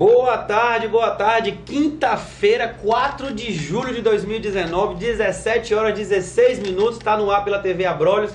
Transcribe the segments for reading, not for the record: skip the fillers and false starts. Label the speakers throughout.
Speaker 1: Boa tarde. Quinta-feira, 4 de julho de 2019, 17 horas 16 minutos, tá no ar pela TV Abrolhos.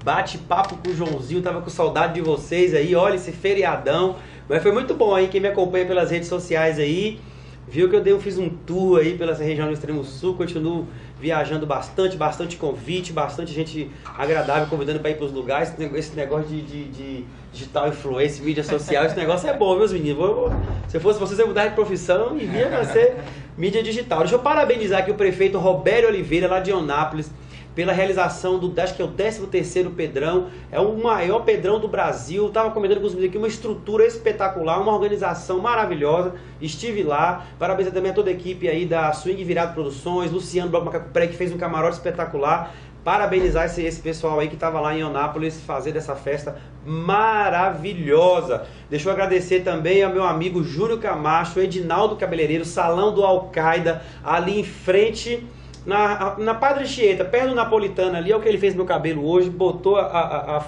Speaker 1: Bate-papo com o Joãozinho, tava com saudade de vocês aí, olha esse feriadão. Mas foi muito bom aí, quem me acompanha pelas redes sociais aí, viu que eu fiz um tour aí pela região do Extremo Sul, continuo viajando bastante convite, bastante gente agradável convidando para ir para os lugares. Esse negócio de digital influência, mídia social, esse negócio é bom, meus meninos. Se fosse vocês, eu mudar de profissão e via para ser mídia digital. Deixa eu parabenizar aqui o prefeito Robério Oliveira, lá de Eunápolis, pela realização do, acho que é o 13º Pedrão, é o maior Pedrão do Brasil. Estava comentando com os meninos aqui, uma estrutura espetacular, uma organização maravilhosa. Estive lá, parabéns também a toda a equipe aí da Swing Virado Produções, Luciano Bloco Macaco Pré, que fez um camarote espetacular. Parabenizar esse pessoal aí que estava lá em Eunápolis fazendo essa festa maravilhosa. Deixa eu agradecer também ao meu amigo Júnior Camacho, Edinaldo Cabeleireiro, Salão do Al-Qaeda, ali em frente, na Padre Chieta, perto do Napolitano ali, é o que ele fez no meu cabelo hoje, botou a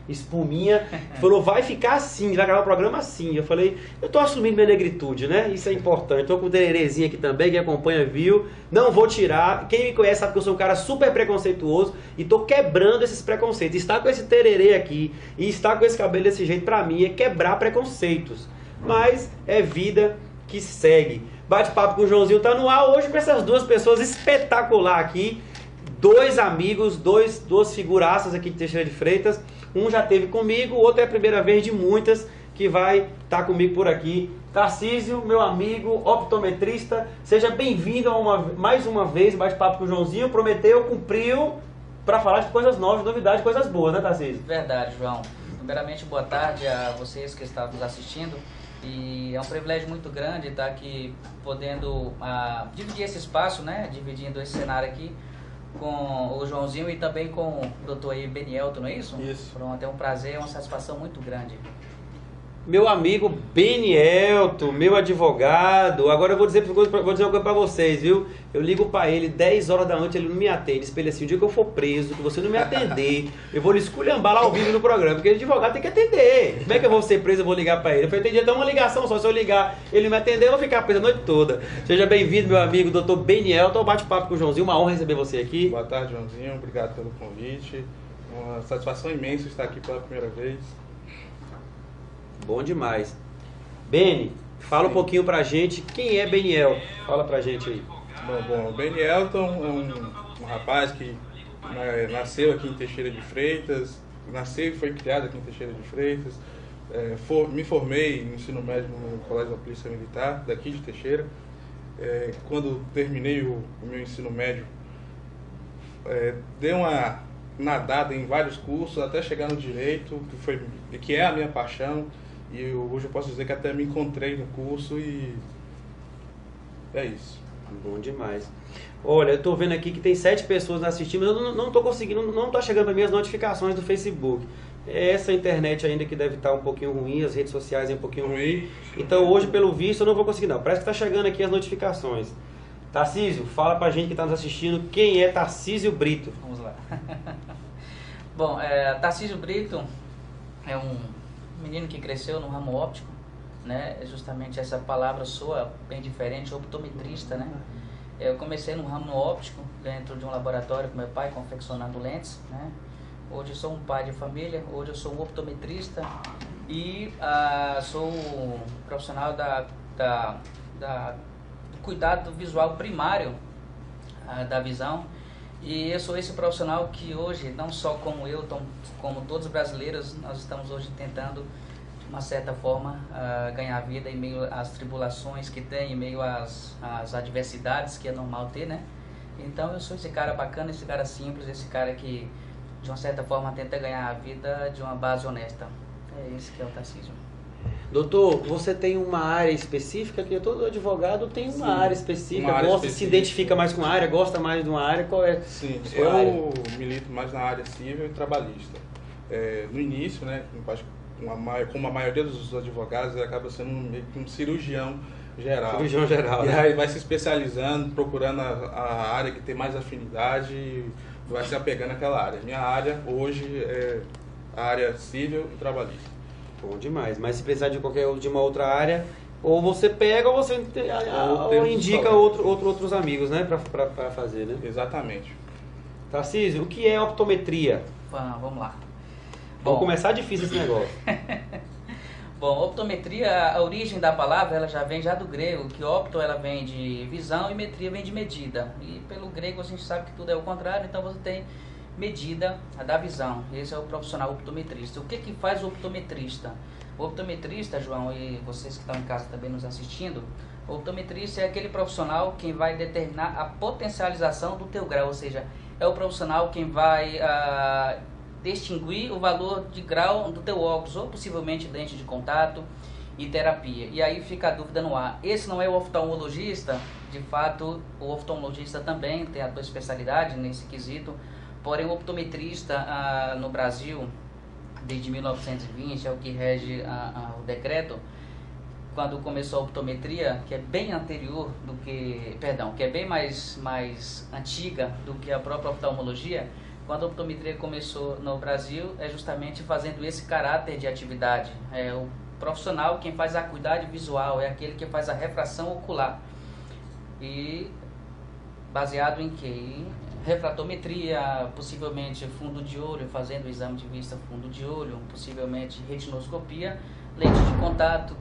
Speaker 1: espuminha, falou, vai ficar assim, vai gravar o programa assim. Eu falei, eu tô assumindo minha negritude, né? Isso é importante. Tô com o tererezinho aqui também, quem acompanha viu, não vou tirar. Quem me conhece sabe que eu sou um cara super preconceituoso e tô quebrando esses preconceitos. Estar com esse tererê aqui e estar com esse cabelo desse jeito, pra mim, é quebrar preconceitos. Mas é vida que segue. Bate-papo com o Joãozinho tá no ar hoje com essas duas pessoas espetacular aqui. Dois amigos, duas figuraças aqui de Teixeira de Freitas. Um já esteve comigo, o outro é a primeira vez de muitas que vai estar comigo por aqui. Tarcísio, meu amigo, optometrista, seja bem-vindo mais uma vez bate-papo com o Joãozinho. Prometeu, cumpriu, para falar de coisas novas, novidades, coisas boas, né, Tarcísio?
Speaker 2: Verdade, João. Primeiramente, boa tarde a vocês que estão nos assistindo. E é um privilégio muito grande estar aqui podendo dividir esse espaço, né? Dividindo esse cenário aqui com o Joãozinho e também com o doutor Benielto, não é isso?
Speaker 1: Isso.
Speaker 2: Pronto, é um prazer, é uma satisfação muito grande.
Speaker 1: Meu amigo Benielto, meu advogado. Agora eu vou dizer uma coisa pra vocês, viu? Eu ligo pra ele 10 horas da noite, ele não me atende. Espelho assim, o dia que eu for preso, que você não me atender, eu vou lhe esculhambar lá ao vivo no programa, porque o advogado tem que atender. Como é que eu vou ser preso e vou ligar pra ele? Eu falei, entendi, então uma ligação só, se eu ligar, ele me atender, eu vou ficar preso a noite toda. Seja bem-vindo, meu amigo, doutor Benielto, ao bate-papo com o Joãozinho, uma honra receber você aqui.
Speaker 3: Boa tarde, Joãozinho, obrigado pelo convite. Uma satisfação imensa estar aqui pela primeira vez.
Speaker 1: Bom demais. Beni, fala um pouquinho pra gente, quem é Beniel? Fala pra gente aí.
Speaker 3: Bom, o Benielton é um rapaz que nasceu aqui em Teixeira de Freitas, nasceu e foi criado aqui em Teixeira de Freitas. Me formei no ensino médio no Colégio da Polícia Militar, daqui de Teixeira. Quando terminei o meu ensino médio, dei uma nadada em vários cursos, até chegar no direito, que é a minha paixão. E hoje eu posso dizer que até me encontrei no curso e é isso.
Speaker 1: Bom demais. Olha, eu tô vendo aqui que tem 7 pessoas assistindo, mas eu não tô conseguindo, não tá chegando para mim as notificações do Facebook. É essa internet ainda que deve estar um pouquinho ruim, as redes sociais é um pouquinho ruim. Então hoje, pelo visto, eu não vou conseguir não. Parece que tá chegando aqui as notificações. Tarcísio, fala pra gente que tá nos assistindo, quem é Tarcísio Brito?
Speaker 2: Vamos lá. Bom, Tarcísio Brito é um menino que cresceu no ramo óptico, né? Justamente essa palavra soa bem diferente, optometrista, né? Eu comecei no ramo óptico, dentro de um laboratório com meu pai, confeccionando lentes, né? Hoje eu sou um pai de família, hoje eu sou um optometrista e sou um profissional do cuidado visual primário da visão. E eu sou esse profissional que hoje, não só como eu, como todos os brasileiros, nós estamos hoje tentando, de uma certa forma, ganhar vida em meio às tribulações que tem, em meio às adversidades que é normal ter, né? Então eu sou esse cara bacana, esse cara simples, esse cara que, de uma certa forma, tenta ganhar a vida de uma base honesta. É esse que é o Tarcísio.
Speaker 1: Doutor, você tem uma área específica, que todo advogado tem uma área específica, se identifica mais com a área, gosta mais de uma área, qual é?
Speaker 3: Sim, eu milito mais na área civil e trabalhista. No início, né, como a maioria dos advogados, ele acaba sendo meio que um cirurgião geral.
Speaker 1: Cirurgião geral,
Speaker 3: e
Speaker 1: né?
Speaker 3: aí vai se especializando, procurando a área que tem mais afinidade e vai se apegando àquela área. Minha área hoje é a área civil e trabalhista.
Speaker 1: Bom demais, mas se precisar de uma outra área, Ou você pega ou você ou indica
Speaker 3: somente.
Speaker 1: outros amigos, né, para fazer, né?
Speaker 3: Exatamente.
Speaker 1: Tarcísio, o que é optometria?
Speaker 2: Vamos lá.
Speaker 1: Vamos começar difícil esse negócio.
Speaker 2: Bom, optometria, a origem da palavra, ela já vem do grego, que opto ela vem de visão e metria vem de medida. E pelo grego a gente sabe que tudo é o contrário, então você tem medida da visão. Esse é o profissional optometrista. O que faz o optometrista? O optometrista, João, e vocês que estão em casa também nos assistindo, o optometrista é aquele profissional quem vai determinar a potencialização do teu grau, ou seja, é o profissional quem vai distinguir o valor de grau do teu óculos, ou possivelmente lente de contato e terapia. E aí fica a dúvida no ar. Esse não é o oftalmologista? De fato, o oftalmologista também tem a sua especialidade nesse quesito, porém o optometrista no Brasil, desde 1920, é o que rege o decreto, quando começou a optometria, que é bem anterior do que, que é bem mais antiga do que a própria oftalmologia. Quando a optometria começou no Brasil, é justamente fazendo esse caráter de atividade. É o profissional quem faz a acuidade visual, é aquele que faz a refração ocular. E baseado em quê? Em refratometria, possivelmente fundo de olho, fazendo o exame de vista fundo de olho, possivelmente retinoscopia, lente de contato,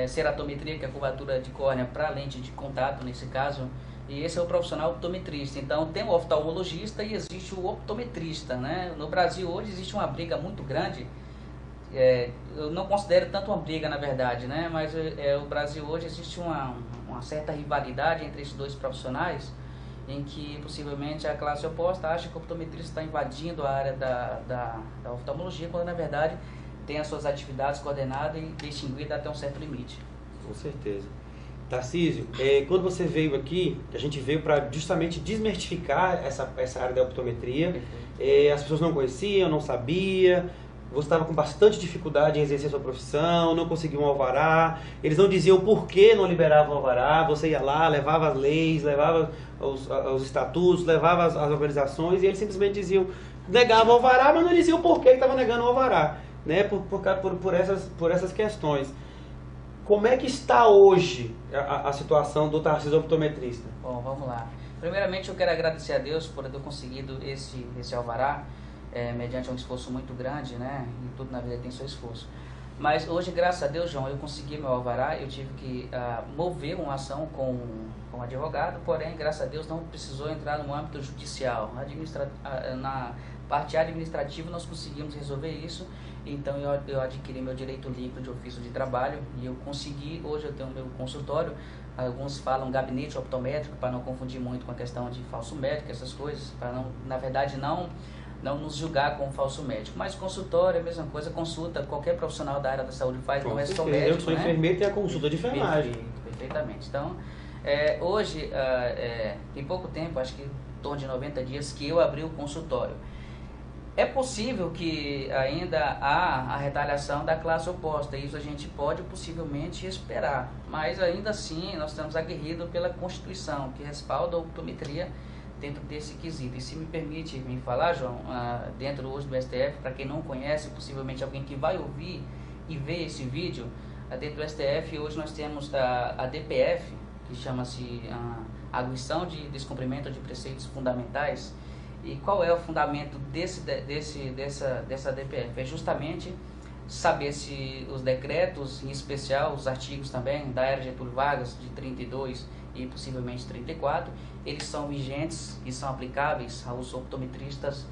Speaker 2: ceratometria, que é a curvatura de córnea para lente de contato nesse caso. E esse é o profissional optometrista. Então tem o oftalmologista e existe o optometrista, né? No Brasil hoje existe uma briga muito grande. Eu não considero tanto uma briga, na verdade, né? Mas o Brasil hoje existe uma certa rivalidade entre esses dois profissionais, em que possivelmente a classe oposta acha que o optometrista está invadindo a área da oftalmologia, quando na verdade tem as suas atividades coordenadas e distinguidas até um certo limite.
Speaker 1: Com certeza. Tarcísio, quando você veio aqui, a gente veio para justamente desmistificar essa área da optometria. As pessoas não conheciam, não sabiam, você estava com bastante dificuldade em exercer sua profissão, não conseguia um alvará, eles não diziam por que não liberavam o alvará, você ia lá, levava as leis, levava os estatutos, levava as organizações, e eles simplesmente diziam, negavam o alvará, mas não diziam por que estava negando o alvará, né? Por essas questões. Como é que está hoje a situação do Tarcísio optometrista?
Speaker 2: Bom, vamos lá. Primeiramente eu quero agradecer a Deus por ter conseguido esse alvará, mediante um esforço muito grande, né? E tudo na vida tem seu esforço. Mas hoje, graças a Deus, João, eu consegui meu alvará. Eu tive que mover uma ação com um advogado, porém, graças a Deus, não precisou entrar no âmbito judicial. Na parte administrativa nós conseguimos resolver isso. Então eu adquiri meu direito líquido de ofício de trabalho e eu consegui. Hoje eu tenho meu consultório. Alguns falam gabinete optométrico, para não confundir muito com a questão de falso médico, essas coisas, para não, na verdade, não nos julgar como falso médico. Mas consultório é a mesma coisa, consulta, qualquer profissional da área da saúde faz, não é só médico.
Speaker 1: Eu sou enfermeiro e tenho a consulta de enfermagem.
Speaker 2: Perfeitamente. Então, hoje, tem pouco tempo, acho que em torno de 90 dias, que eu abri o consultório. É possível que ainda há a retaliação da classe oposta, isso a gente pode possivelmente esperar, mas ainda assim nós estamos aguerridos pela Constituição, que respalda a optometria dentro desse quesito. E se me permite me falar, João, dentro hoje do STF, para quem não conhece, possivelmente alguém que vai ouvir e ver esse vídeo, dentro do STF hoje nós temos a DPF, que chama-se Arguição de Descumprimento de Preceitos Fundamentais. E qual é o fundamento dessa DPF? É justamente saber se os decretos, em especial os artigos também da era Getúlio Vargas, de 32 e possivelmente 34, eles são vigentes e são aplicáveis aos optometristas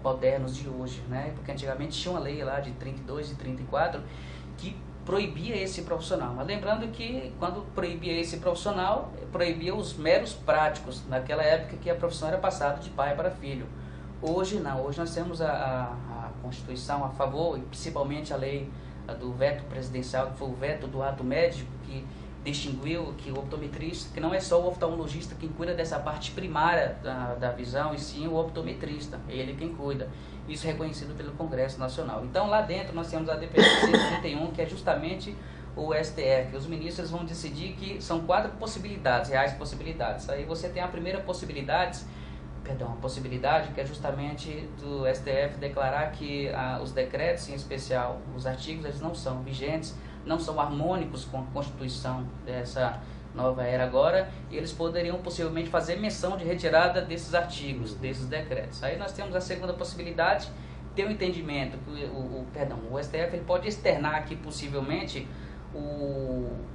Speaker 2: modernos de hoje, né? Porque antigamente tinha uma lei lá de 32 e 34 que proibia esse profissional. Mas lembrando que quando proibia esse profissional, proibia os meros práticos, naquela época que a profissão era passada de pai para filho. Hoje não, hoje nós temos a Constituição a favor, e principalmente a lei do veto presidencial, que foi o veto do ato médico, que distinguiu que o optometrista, que não é só o oftalmologista quem cuida dessa parte primária da visão, e sim o optometrista, ele quem cuida. Isso é reconhecido pelo Congresso Nacional. Então lá dentro nós temos a DPF 131, que é justamente o STF. Os ministros vão decidir que são 4 possibilidades, reais possibilidades. Aí você tem a primeira possibilidade, que é justamente do STF declarar que os decretos, em especial os artigos, eles não são vigentes não são harmônicos com a Constituição dessa nova era agora, eles poderiam possivelmente fazer menção de retirada desses artigos, desses decretos. Aí nós temos a segunda possibilidade, ter um entendimento que o STF ele pode externar aqui possivelmente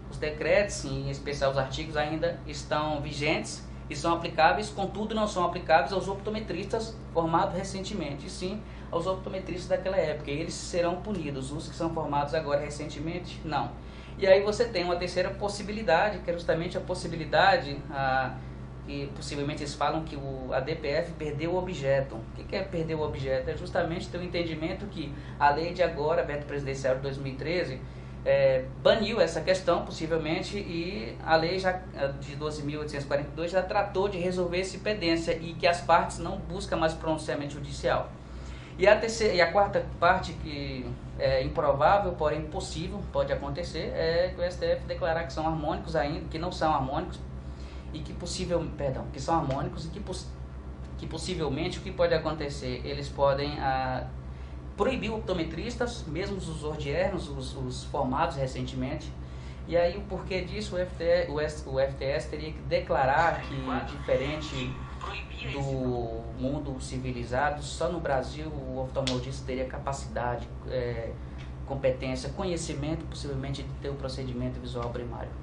Speaker 2: os decretos, em especial os artigos, ainda estão vigentes e são aplicáveis, contudo não são aplicáveis aos optometristas formados recentemente, e sim aos optometristas daquela época, e eles serão punidos. Os que são formados agora recentemente, não. E aí você tem uma terceira possibilidade, que é justamente a possibilidade que possivelmente eles falam que a DPF perdeu o objeto. O que é perder o objeto? É justamente ter o entendimento que a lei de agora, veto presidencial de 2013, baniu essa questão, possivelmente, e a lei já de 12.842 já tratou de resolver essa impedência e que as partes não buscam mais pronunciamento judicial. E a quarta parte, que é improvável, porém possível, pode acontecer, é que o STF declarar que são harmônicos ainda, que não são harmônicos, e que que são harmônicos, e que possivelmente o que pode acontecer, eles podem proibir optometristas, mesmo os ordiernos, os formados recentemente. E aí o porquê disso, o FTS teria que declarar que, diferente do mundo civilizado, só no Brasil o oftalmologista teria capacidade, competência, conhecimento, possivelmente, de ter o procedimento visual primário.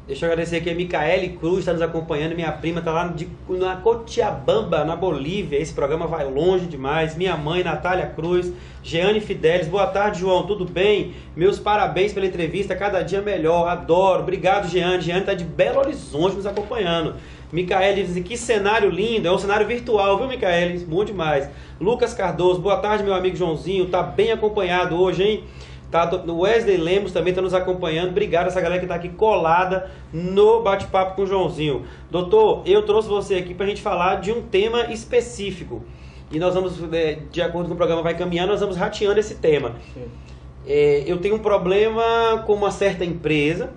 Speaker 1: Deixa eu agradecer aqui a Micaele Cruz, está nos acompanhando. Minha prima está lá na Cochabamba, na Bolívia. Esse programa vai longe demais. Minha mãe, Natália Cruz. Jeane Fidelis. Boa tarde, João. Tudo bem? Meus parabéns pela entrevista. Cada dia melhor. Adoro. Obrigado, Jeane. Jeane está de Belo Horizonte nos acompanhando. Micaele diz: que cenário lindo. É um cenário virtual, viu, Micaele? Bom demais. Lucas Cardoso. Boa tarde, meu amigo Joãozinho. Tá bem acompanhado hoje, hein? O Wesley Lemos também está nos acompanhando. Obrigado a essa galera que está aqui colada no bate-papo com o Joãozinho. Doutor, eu trouxe você aqui para a gente falar de um tema específico. E nós vamos, de acordo com o programa vai caminhando, nós vamos rateando esse tema. Eu tenho um problema com uma certa empresa.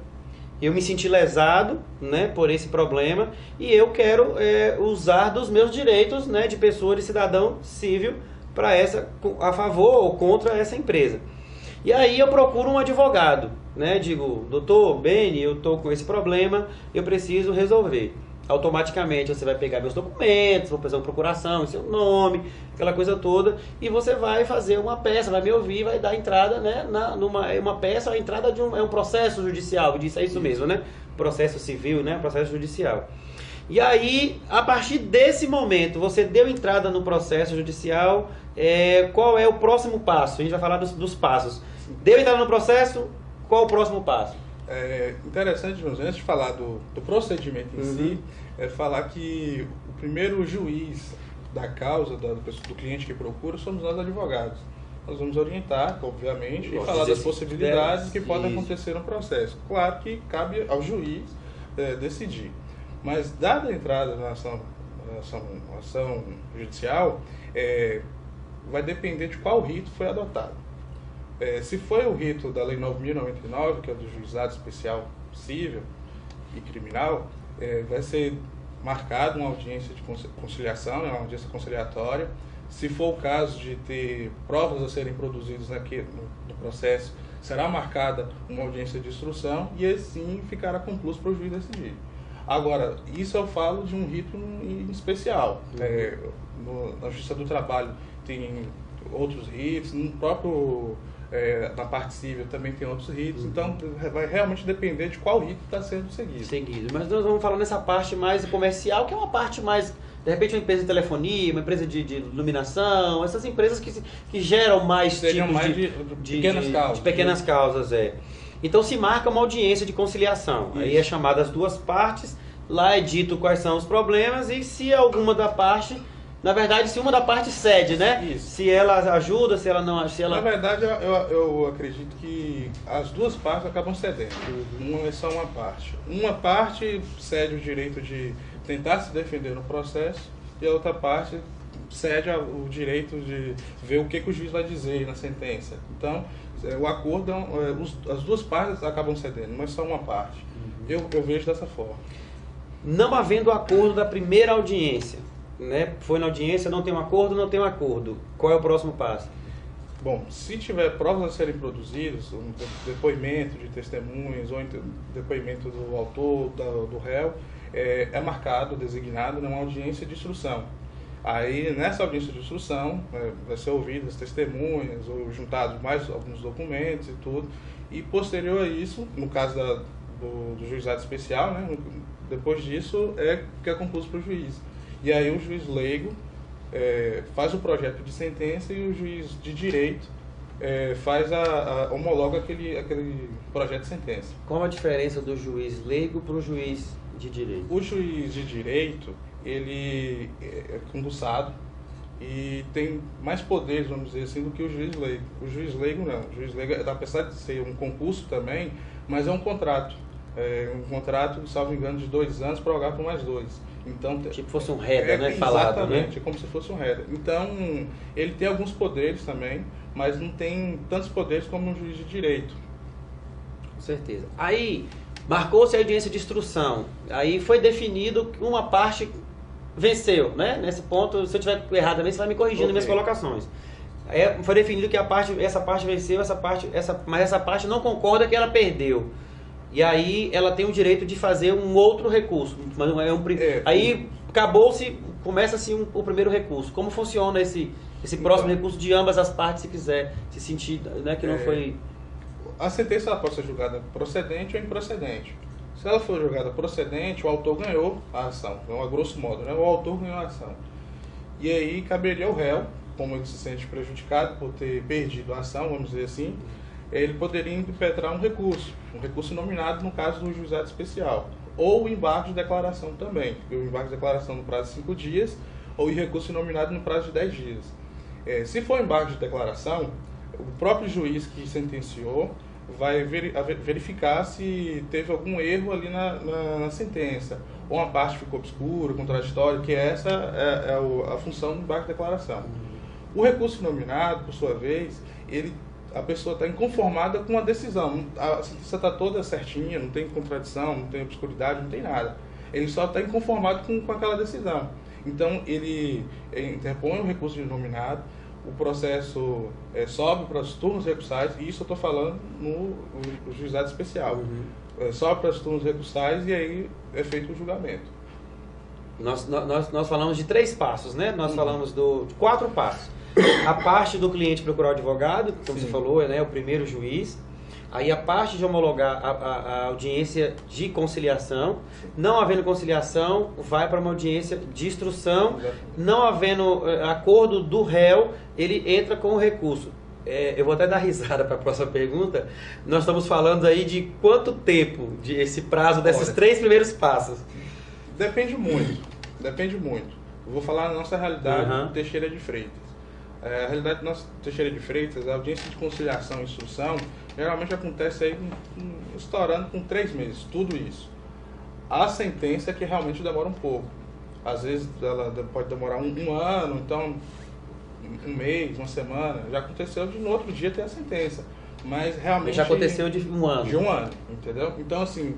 Speaker 1: Eu me senti lesado, né, por esse problema. E eu quero usar dos meus direitos, né, de pessoa, de cidadão civil, a favor ou contra essa empresa. E aí eu procuro um advogado, né? Digo: doutor Beni, eu estou com esse problema, eu preciso resolver. Automaticamente você vai pegar meus documentos, vou fazer uma procuração em seu nome, aquela coisa toda, e você vai fazer uma peça, vai me ouvir, vai dar entrada, né, uma peça, a entrada de um processo judicial, é isso mesmo, né? Processo civil, né? Processo judicial. E aí, a partir desse momento, você deu entrada no processo judicial, qual é o próximo passo? A gente vai falar dos passos. Deu entrada no processo, qual o próximo passo?
Speaker 3: Interessante, antes de falar do procedimento em si, falar que o primeiro juiz da causa do cliente que procura somos nós, advogados. Nós vamos orientar, obviamente, e falar das possibilidades que podem acontecer no processo. Claro que cabe ao juiz decidir. Mas, dada a entrada na ação judicial, vai depender de qual rito foi adotado. Se foi o rito da Lei 9.099, que é do Juizado Especial Civil e Criminal, vai ser marcada uma audiência de conciliação, uma audiência conciliatória. Se for o caso de ter provas a serem produzidas no processo, será marcada uma audiência de instrução e assim ficará concluso para o juiz decidir. Agora, isso eu falo de um rito em especial. Na Justiça do Trabalho tem outros ritos, no próprio na parte civil também tem outros ritos, então vai realmente depender de qual rito está sendo seguido.
Speaker 1: Mas nós vamos falar nessa parte mais comercial, que é uma parte mais, de repente, uma empresa de telefonia, uma empresa de iluminação, essas empresas que geram mais tipos
Speaker 3: mais de
Speaker 1: pequenas causas. Então se marca uma audiência de conciliação. Isso. Aí é chamada as duas partes, lá é dito quais são os problemas e se alguma da parte, na verdade, se uma da parte cede, né?
Speaker 3: Isso.
Speaker 1: Se ela ajuda, se ela não...
Speaker 3: Na verdade, eu acredito que as duas partes acabam cedendo. Uma é só uma parte. Uma parte cede o direito de tentar se defender no processo e a outra parte cede o direito de ver o que o juiz vai dizer na sentença. Então, o acordo, as duas partes acabam cedendo, mas só uma parte. Eu vejo dessa forma.
Speaker 1: Não havendo acordo da primeira audiência, né? Foi na audiência, não tem um acordo, Qual é o próximo passo?
Speaker 3: Bom, se tiver provas a serem produzidas, um depoimento de testemunhas ou depoimento do autor, do réu, é marcado, designado numa audiência de instrução. Aí, nessa audiência de instrução, vai ser ouvidas as testemunhas, ou juntados mais alguns documentos e tudo, e posterior a isso, no caso do juizado especial, né, depois disso que é concluído para o juiz. E aí o juiz leigo faz o projeto de sentença e o juiz de direito homologa aquele projeto de sentença.
Speaker 1: Qual a diferença do juiz leigo para o juiz de direito?
Speaker 3: O juiz de direito, ele é concursado e tem mais poderes, vamos dizer assim, do que o juiz leigo. O juiz leigo não. O juiz leigo, apesar de ser um concurso também, mas é um contrato. Um contrato, salvo engano, de 2 anos, prorrogado por mais 2. Então,
Speaker 1: tipo fosse um REDA, né? Falado,
Speaker 3: exatamente,
Speaker 1: né?
Speaker 3: É como se fosse um REDA. Então, ele tem alguns poderes também, mas não tem tantos poderes como um juiz de direito.
Speaker 1: Com certeza. Aí, marcou-se a audiência de instrução. Aí foi definido que uma parte venceu, né? Nesse ponto, se eu tiver errado também, você vai me corrigindo nas minhas colocações. Foi definido que essa parte venceu, mas essa parte não concorda que ela perdeu. E aí ela tem o direito de fazer um outro recurso. Mas aí acabou-se, começa-se o primeiro recurso. Como funciona esse próximo recurso de ambas as partes, se quiser se sentir, né, que não foi...
Speaker 3: A sentença ela pode ser julgada procedente ou improcedente. Se ela for julgada procedente, o autor ganhou a ação. Então, a grosso modo, né? O autor ganhou a ação. E aí caberia ao réu, como ele se sente prejudicado por ter perdido a ação, vamos dizer assim, ele poderia impetrar um recurso nominado no caso do juizado especial, ou o embargo de declaração também, o embargo de declaração no prazo de 5 dias, ou o recurso nominado no prazo de 10 dias. Se for embargo de declaração, o próprio juiz que sentenciou vai verificar se teve algum erro ali na sentença, ou uma parte ficou obscura, contraditória, que essa é a função do embargo de declaração. O recurso nominado, por sua vez, a pessoa está inconformada com a decisão. A sentença está toda certinha, não tem contradição, não tem obscuridade, não tem nada. Ele só está inconformado com aquela decisão. Então, ele interpõe o recurso de nominado, o processo sobe para os turnos recursais, e isso eu estou falando no juizado especial. Sobe para os turnos recursais e aí é feito o julgamento.
Speaker 1: Nós falamos de 3 passos, né? Nós falamos de 4 passos. A parte do cliente procurar o advogado, como você falou, né, o primeiro juiz. Aí a parte de homologar a audiência de conciliação. Não havendo conciliação, vai para uma audiência de instrução. Não havendo acordo do réu, ele entra com o recurso. Eu vou até dar risada para a próxima pergunta. Nós estamos falando aí de quanto tempo, esse prazo desses 3 primeiros passos?
Speaker 3: Depende muito. Eu vou falar na nossa realidade do Teixeira de Freitas. A realidade do nosso Teixeira de Freitas, a audiência de conciliação e instrução, geralmente acontece aí estourando com 3 meses, tudo isso. A sentença é que realmente demora um pouco. Às vezes ela pode demorar um ano, então 1 mês, 1 semana. Já aconteceu de no outro dia ter a sentença. Mas realmente...
Speaker 1: Já aconteceu de 1 ano.
Speaker 3: De 1 ano, entendeu? Então, assim,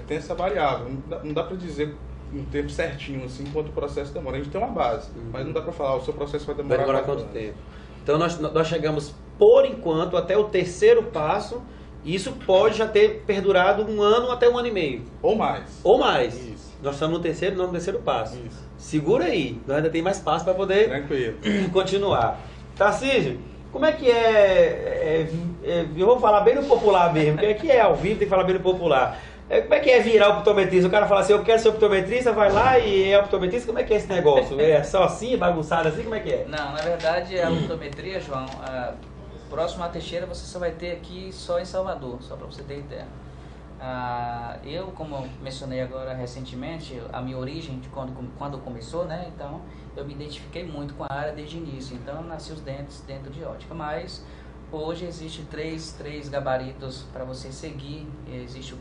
Speaker 3: tem essa variável. Não dá para dizer um tempo certinho, assim, quanto o processo demora. A gente tem uma base, mas não dá para falar, o seu processo vai demorar
Speaker 1: quanto tempo. Então nós chegamos, por enquanto, até o 3º passo. Isso pode já ter perdurado 1 ano até 1 ano e meio.
Speaker 3: Ou mais.
Speaker 1: Isso. Nós estamos no terceiro passo.
Speaker 3: Isso.
Speaker 1: Segura aí, nós ainda tem mais passo para poder continuar. Tarcísio, como é que eu vou falar bem no popular mesmo, porque aqui é ao vivo, tem que falar bem no popular. Como é que é virar optometrista? O cara fala assim, eu quero ser optometrista, vai lá e é optometrista, como é que é esse negócio? É só assim, bagunçado assim, como é que é?
Speaker 2: Não, na verdade a optometria, João, próximo a Teixeira você só vai ter aqui só em Salvador, só para você ter ideia. Eu, como mencionei agora recentemente, a minha origem de quando começou, né? Então eu me identifiquei muito com a área desde o início, então eu nasci os dentes dentro de ótica, mas hoje existe três gabaritos para você seguir. Existe o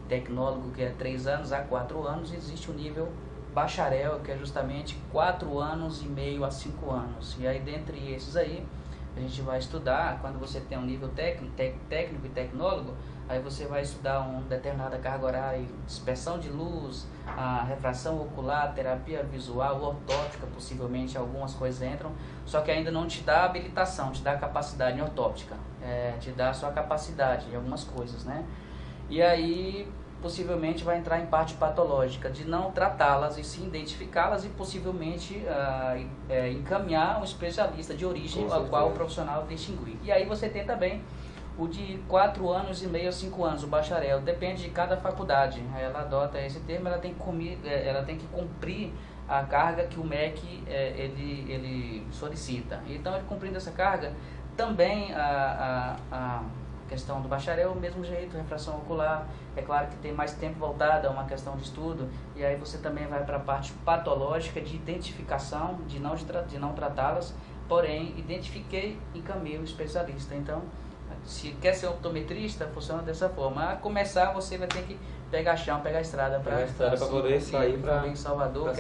Speaker 2: tecnólogo, que é 3 anos a 4 anos, e existe o nível bacharel, que é justamente 4 anos e meio a 5 anos. E aí, dentre esses aí, a gente vai estudar, quando você tem um nível técnico e tecnólogo, aí você vai estudar uma determinada carga horária, dispersão de luz, a refração ocular, terapia visual, ortóptica, possivelmente algumas coisas entram, só que ainda não te dá habilitação, te dá capacidade em ortóptica, te dá só a capacidade em algumas coisas, né? E aí, possivelmente vai entrar em parte patológica, de não tratá-las e sim identificá-las e possivelmente encaminhar um especialista de origem ao qual o profissional distinguir. E aí você tem também o de 4 anos e meio a 5 anos, o bacharel, depende de cada faculdade. Ela adota esse termo, ela tem que cumprir a carga que o MEC ele solicita. Então, ele cumprindo essa carga, também a questão do bacharel, mesmo jeito, refração ocular, é claro que tem mais tempo voltado a uma questão de estudo, e aí você também vai para a parte patológica de identificação, de não tratá-las, porém, identifiquei e encaminhei o especialista. Então, se quer ser optometrista, funciona dessa forma. A começar, você vai ter que pegar chão, pegar a estrada para
Speaker 1: poder sair para
Speaker 2: em Salvador.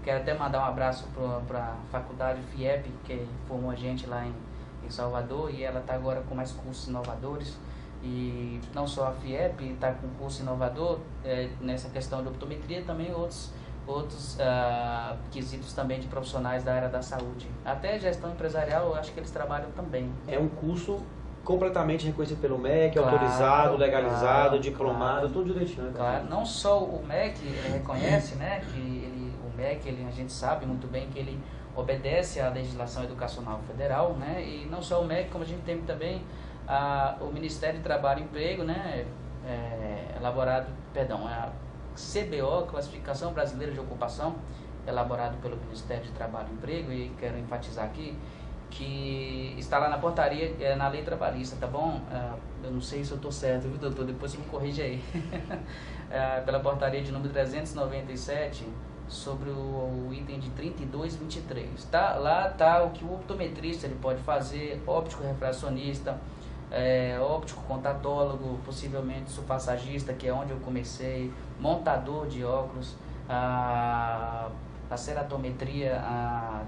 Speaker 2: Quero até mandar um abraço para a faculdade FIEP, que formou a gente lá em Salvador, e ela está agora com mais cursos inovadores. E não só a FIEP está com curso inovador nessa questão de optometria, também outros quesitos também de profissionais da área da saúde. Até gestão empresarial, eu acho que eles trabalham também.
Speaker 1: É um curso completamente reconhecido pelo MEC, autorizado, legalizado, diplomado, tudo direitinho. Né?
Speaker 2: Claro, não só o MEC reconhece, né, que o MEC, a gente sabe muito bem que ele obedece à legislação educacional federal, né, e não só o MEC, como a gente tem também o Ministério do Trabalho e Emprego, né, a CBO, Classificação Brasileira de Ocupação, elaborado pelo Ministério de Trabalho e Emprego, e quero enfatizar aqui que está lá na portaria, na lei trabalhista, tá bom? Eu não sei se eu estou certo, viu, doutor? Depois você me corrige aí. Pela portaria de número 397, sobre o item de 3223. Lá está o que o optometrista ele pode fazer, óptico refracionista, óptico contatólogo, possivelmente sulfassagista, que é onde eu comecei, montador de óculos, a ceratometria,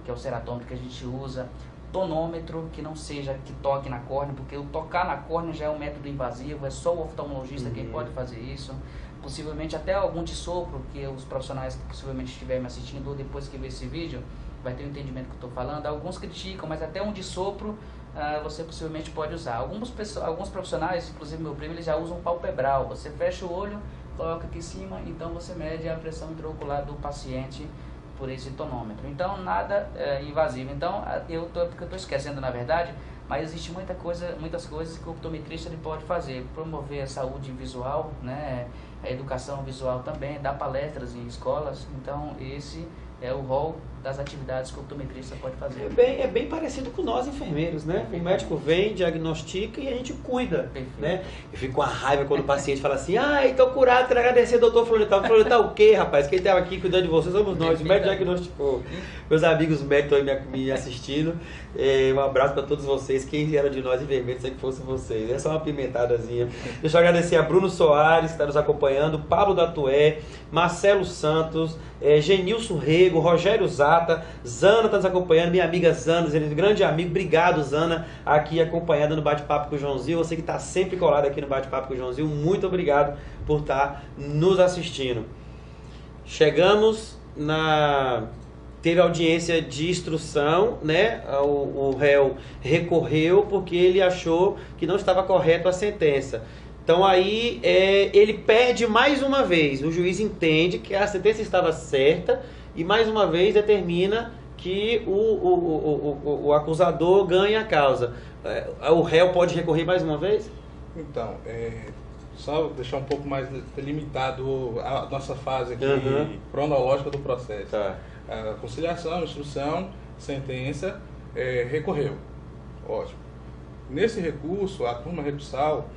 Speaker 2: que é o ceratômetro que a gente usa, tonômetro, que não seja que toque na córnea, porque o tocar na córnea já é um método invasivo, é só o oftalmologista quem pode fazer isso. Possivelmente até algum de sopro, que os profissionais que possivelmente estiverem me assistindo ou depois que ver esse vídeo, vai ter um entendimento do que eu estou falando. Alguns criticam, mas até um de sopro você possivelmente pode usar. Alguns profissionais, inclusive meu primo, eles já usam palpebral. Você fecha o olho, coloca aqui em cima, então você mede a pressão intraocular do paciente por esse tonômetro. Então, nada invasivo. Então, porque eu estou esquecendo, na verdade, mas existe muitas coisas que o optometrista ele pode fazer. Promover a saúde visual, né, a educação visual também, dar palestras em escolas. Então, esse é o rol das atividades que o optometrista pode fazer.
Speaker 1: É bem parecido com nós enfermeiros, né? O médico vem, diagnostica e a gente cuida, né? Eu fico com a raiva quando o paciente fala assim, tô curado, quero agradecer ao doutor Florital. Florital o quê, rapaz? Quem estava aqui cuidando de você somos nós, o médico diagnosticou. Meus amigos médicos estão me assistindo, um abraço para todos vocês, quem era de nós enfermeiros, sei que fosse vocês, é só uma pimentadazinha. Deixa eu agradecer a Bruno Soares, que está nos acompanhando, Pablo Datué, Marcelo Santos, Genilson Rego, Rogério Zata, Zana está nos acompanhando, minha amiga Zana, grande amigo, obrigado Zana, aqui acompanhando no Bate-Papo com o Joãozinho, você que está sempre colado aqui no Bate-Papo com o Joãozinho, muito obrigado por estar nos assistindo. Chegamos teve audiência de instrução, né? O réu recorreu porque ele achou que não estava correto a sentença. Então aí ele perde mais uma vez, o juiz entende que a sentença estava certa e mais uma vez determina que o acusador ganha a causa. O réu pode recorrer mais uma vez?
Speaker 3: Então, só deixar um pouco mais delimitado a nossa fase aqui cronológica do processo.
Speaker 1: Tá.
Speaker 3: A conciliação, instrução, sentença, recorreu. Ótimo. Nesse recurso, a turma recursal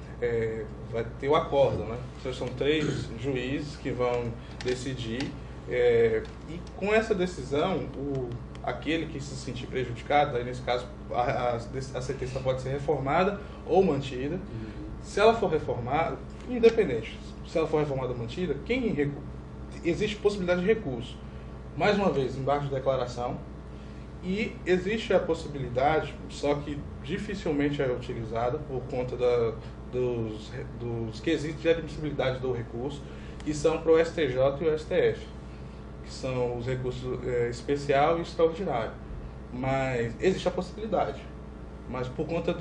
Speaker 3: vai ter o acórdão, né? São 3 juízes que vão decidir e com essa decisão, aquele que se sentir prejudicado, aí nesse caso a sentença pode ser reformada ou mantida. Se ela for reformada, independente, se ela for reformada ou mantida, existe possibilidade de recurso. Mais uma vez, embaixo de declaração, E existe a possibilidade, só que dificilmente é utilizada por conta dos quesitos de admissibilidade do recurso, que são para o STJ e o STF, que são os recursos especial e extraordinário. Mas existe a possibilidade. Mas por conta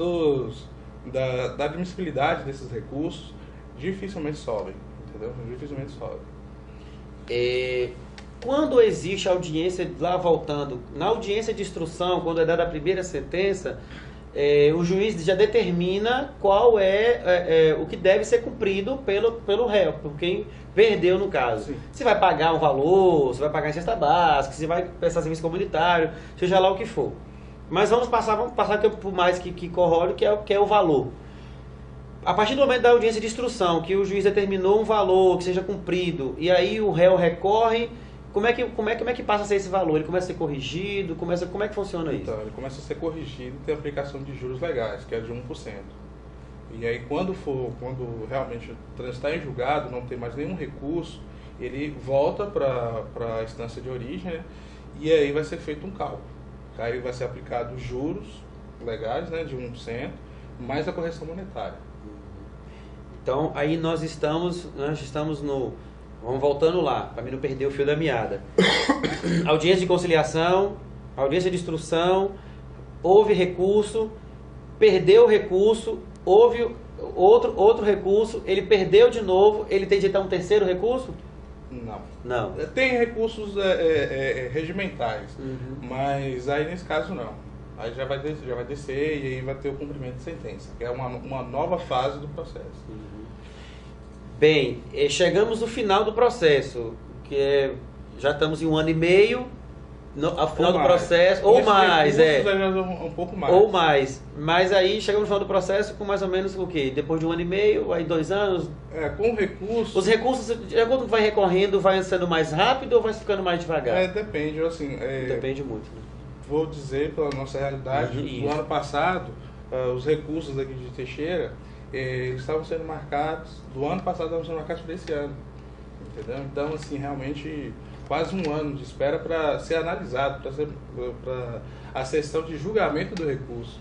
Speaker 3: da admissibilidade desses recursos, dificilmente sobem, entendeu? Dificilmente sobem.
Speaker 1: Quando existe audiência, lá voltando, na audiência de instrução, quando é dada a primeira sentença, o juiz já determina qual é o que deve ser cumprido pelo réu, por quem perdeu no caso.
Speaker 3: Sim.
Speaker 1: Se vai pagar um valor, se vai pagar em cesta básica, se vai prestar serviço comunitário, seja lá o que for. Mas vamos passar por mais que corrole, que é o valor. A partir do momento da audiência de instrução, que o juiz determinou um valor que seja cumprido, e aí o réu recorre, como é que passa a ser esse valor? Ele começa a ser corrigido? Como é que funciona isso?
Speaker 3: Então, ele começa a ser corrigido e tem aplicação de juros legais, que é de 1%. E aí, quando realmente transitar em julgado, não tem mais nenhum recurso, ele volta para a instância de origem, né? E aí vai ser feito um cálculo. Aí vai ser aplicado juros legais, né, de 1%, mais a correção monetária.
Speaker 1: Então, aí nós estamos no... Vamos voltando lá, para mim não perder o fio da meada. Audiência de conciliação, audiência de instrução, houve recurso, perdeu o recurso, houve outro recurso, ele perdeu de novo, ele tem direito a um terceiro recurso?
Speaker 3: Não. Tem recursos regimentais, mas aí nesse caso não. Aí já vai descer e aí vai ter o cumprimento de sentença, que é uma nova fase do processo.
Speaker 1: Bem, chegamos no final do processo, já estamos em 1 ano e meio, ao final do processo, ou mais,
Speaker 3: um pouco mais.
Speaker 1: Ou mais. Mas aí chegamos no final do processo com mais ou menos o quê? Depois de 1 ano e meio, aí 2 anos?
Speaker 3: Com recursos...
Speaker 1: Os recursos, quando vai recorrendo, vai sendo mais rápido ou vai ficando mais devagar?
Speaker 3: Depende, assim...
Speaker 1: Depende muito, né?
Speaker 3: Vou dizer, pela nossa realidade, no ano passado, os recursos aqui de Teixeira, eles estavam sendo marcados, do ano passado estavam sendo marcados para esse ano, entendeu? Então, assim, realmente, quase 1 ano de espera para ser analisado, para a sessão de julgamento do recurso.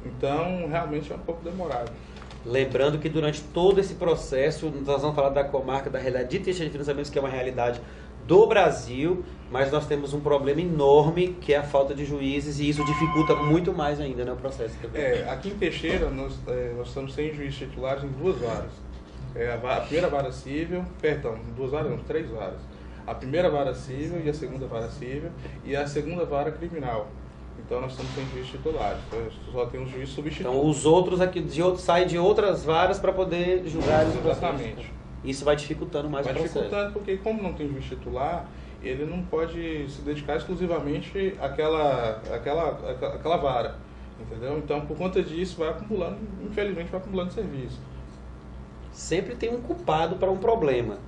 Speaker 3: Então, realmente é um pouco demorado.
Speaker 1: Lembrando que durante todo esse processo, nós vamos falar da comarca, da realidade de Teixeira de Financiamentos, que é uma realidade do Brasil, mas nós temos um problema enorme, que é a falta de juízes, e isso dificulta muito mais ainda, né, o processo também.
Speaker 3: Aqui em Teixeira, nós estamos sem juízes titulares em 2 varas. A primeira vara civil, 2 varas não, 3 varas. A primeira vara civil e a segunda vara civil e a segunda vara criminal. Então nós estamos sem juízes titulares, só tem um juiz substituto.
Speaker 1: Então os outros aqui saem de outras varas para poder julgar os processos.
Speaker 3: Exatamente.
Speaker 1: Isso vai dificultando mais o processo.
Speaker 3: Vai dificultando porque, como não tem juiz titular, ele não pode se dedicar exclusivamente àquela vara, entendeu? Então, por conta disso, infelizmente, vai acumulando serviço.
Speaker 1: Sempre tem um culpado para um problema.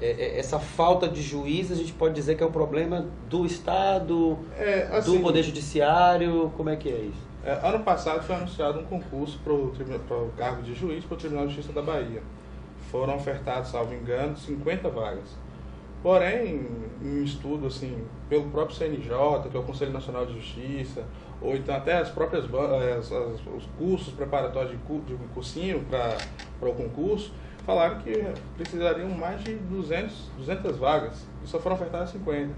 Speaker 1: Essa falta de juiz, a gente pode dizer que é um problema do Estado, assim, do Poder Judiciário, como é que é isso?
Speaker 3: Ano passado foi anunciado um concurso para o cargo de juiz para o Tribunal de Justiça da Bahia. Foram ofertados, salvo engano, 50 vagas. Porém, em estudo assim, pelo próprio CNJ, que é o Conselho Nacional de Justiça, ou então até as próprias os cursos preparatórios de cursinho para o concurso, falaram que precisariam mais de 200 vagas e só foram ofertadas 50.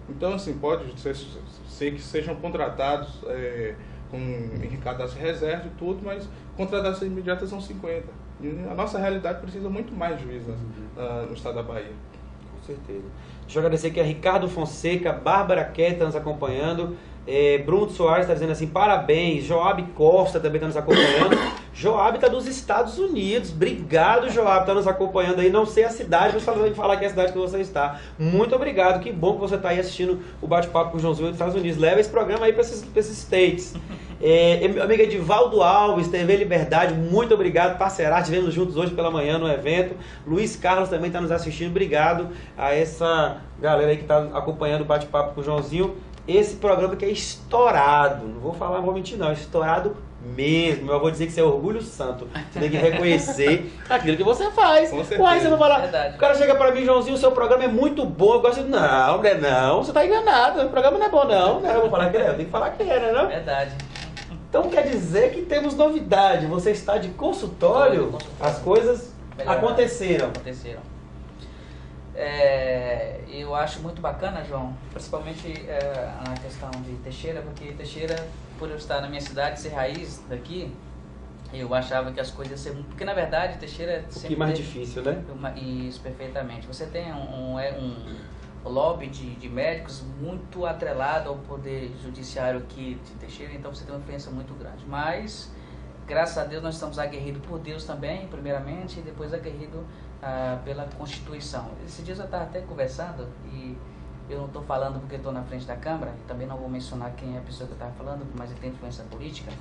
Speaker 3: Então, assim, pode ser que sejam contratados em cadastro de reserva e tudo, mas contratações imediatas são 50. E a nossa realidade precisa muito mais de juízes no estado da Bahia.
Speaker 1: Com certeza. Deixa eu agradecer aqui a Ricardo Fonseca, Bárbara Queta nos acompanhando, Bruno Soares está dizendo assim, parabéns, Joab Costa também está nos acompanhando. Joab está dos Estados Unidos, obrigado Joab, está nos acompanhando aí, não sei a cidade, mas falando de falar que é a cidade que você está. Muito obrigado, que bom que você está aí assistindo o bate-papo com o Joãozinho dos Estados Unidos. Leva esse programa aí para esses States. Amiga Edivaldo Alves, TV Liberdade, muito obrigado, parceiraço, estivemos juntos hoje pela manhã no evento. Luiz Carlos também está nos assistindo, obrigado a essa galera aí que está acompanhando o bate-papo com o Joãozinho. esse programa que é estourado, não vou falar, não vou mentir não, é estourado mesmo. Eu vou dizer que isso é orgulho santo. Você tem que reconhecer aquilo que você faz. Uai, você vai falar,
Speaker 2: Verdade.
Speaker 1: o cara chega pra mim, Joãozinho, o seu programa é muito bom. Eu gosto de, não, não é não, você tá enganado, o programa não é bom não. Não, eu vou falar que é, eu tenho que falar que é, né não?
Speaker 2: Verdade.
Speaker 1: Então quer dizer que temos novidade. Você está de consultório, as coisas
Speaker 2: Melhoraram.
Speaker 1: aconteceram.
Speaker 2: Eu acho muito bacana, João, principalmente na questão de Teixeira, porque Teixeira, por eu estar na minha cidade, ser raiz daqui, eu achava que as coisas iam ser... Porque na verdade Teixeira
Speaker 1: Um pouquinho mais difícil, né?
Speaker 2: Isso, perfeitamente. Você tem um lobby de médicos muito atrelado ao poder judiciário aqui de Teixeira, então você tem uma influência muito grande. Mas, graças a Deus, nós estamos aguerridos por Deus também, primeiramente, e depois aguerridos pela Constituição. Esses dias eu estava até conversando, e eu não estou falando porque estou na frente da Câmara, e também não vou mencionar quem é a pessoa que eu estava falando, mas ele tem influência política,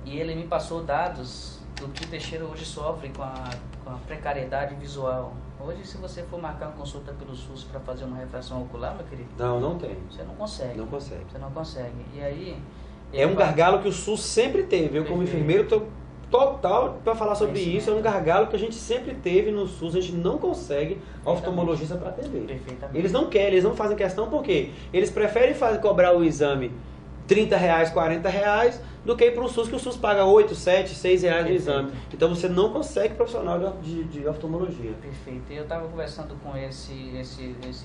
Speaker 2: e ele me passou dados do que Teixeira hoje sofre com a precariedade visual. Hoje, se você for marcar uma consulta pelo SUS para fazer uma refração ocular, meu querido,
Speaker 1: Não tem.
Speaker 2: você não consegue.
Speaker 1: Não consegue.
Speaker 2: Você não consegue. E aí...
Speaker 1: É um gargalo que o SUS sempre teve. Eu, como enfermeiro, estou total para falar sobre isso. É um gargalo que a gente sempre teve no SUS. A gente não consegue oftalmologista para atender.
Speaker 2: Perfeitamente.
Speaker 1: Eles não querem, eles não fazem questão, por quê? Eles preferem cobrar o exame R$30, R$40, do que ir para o SUS, que o SUS paga 8, 7, 6 reais no exame. Então você não consegue profissional de oftalmologia.
Speaker 2: Perfeito. Eu estava conversando com esse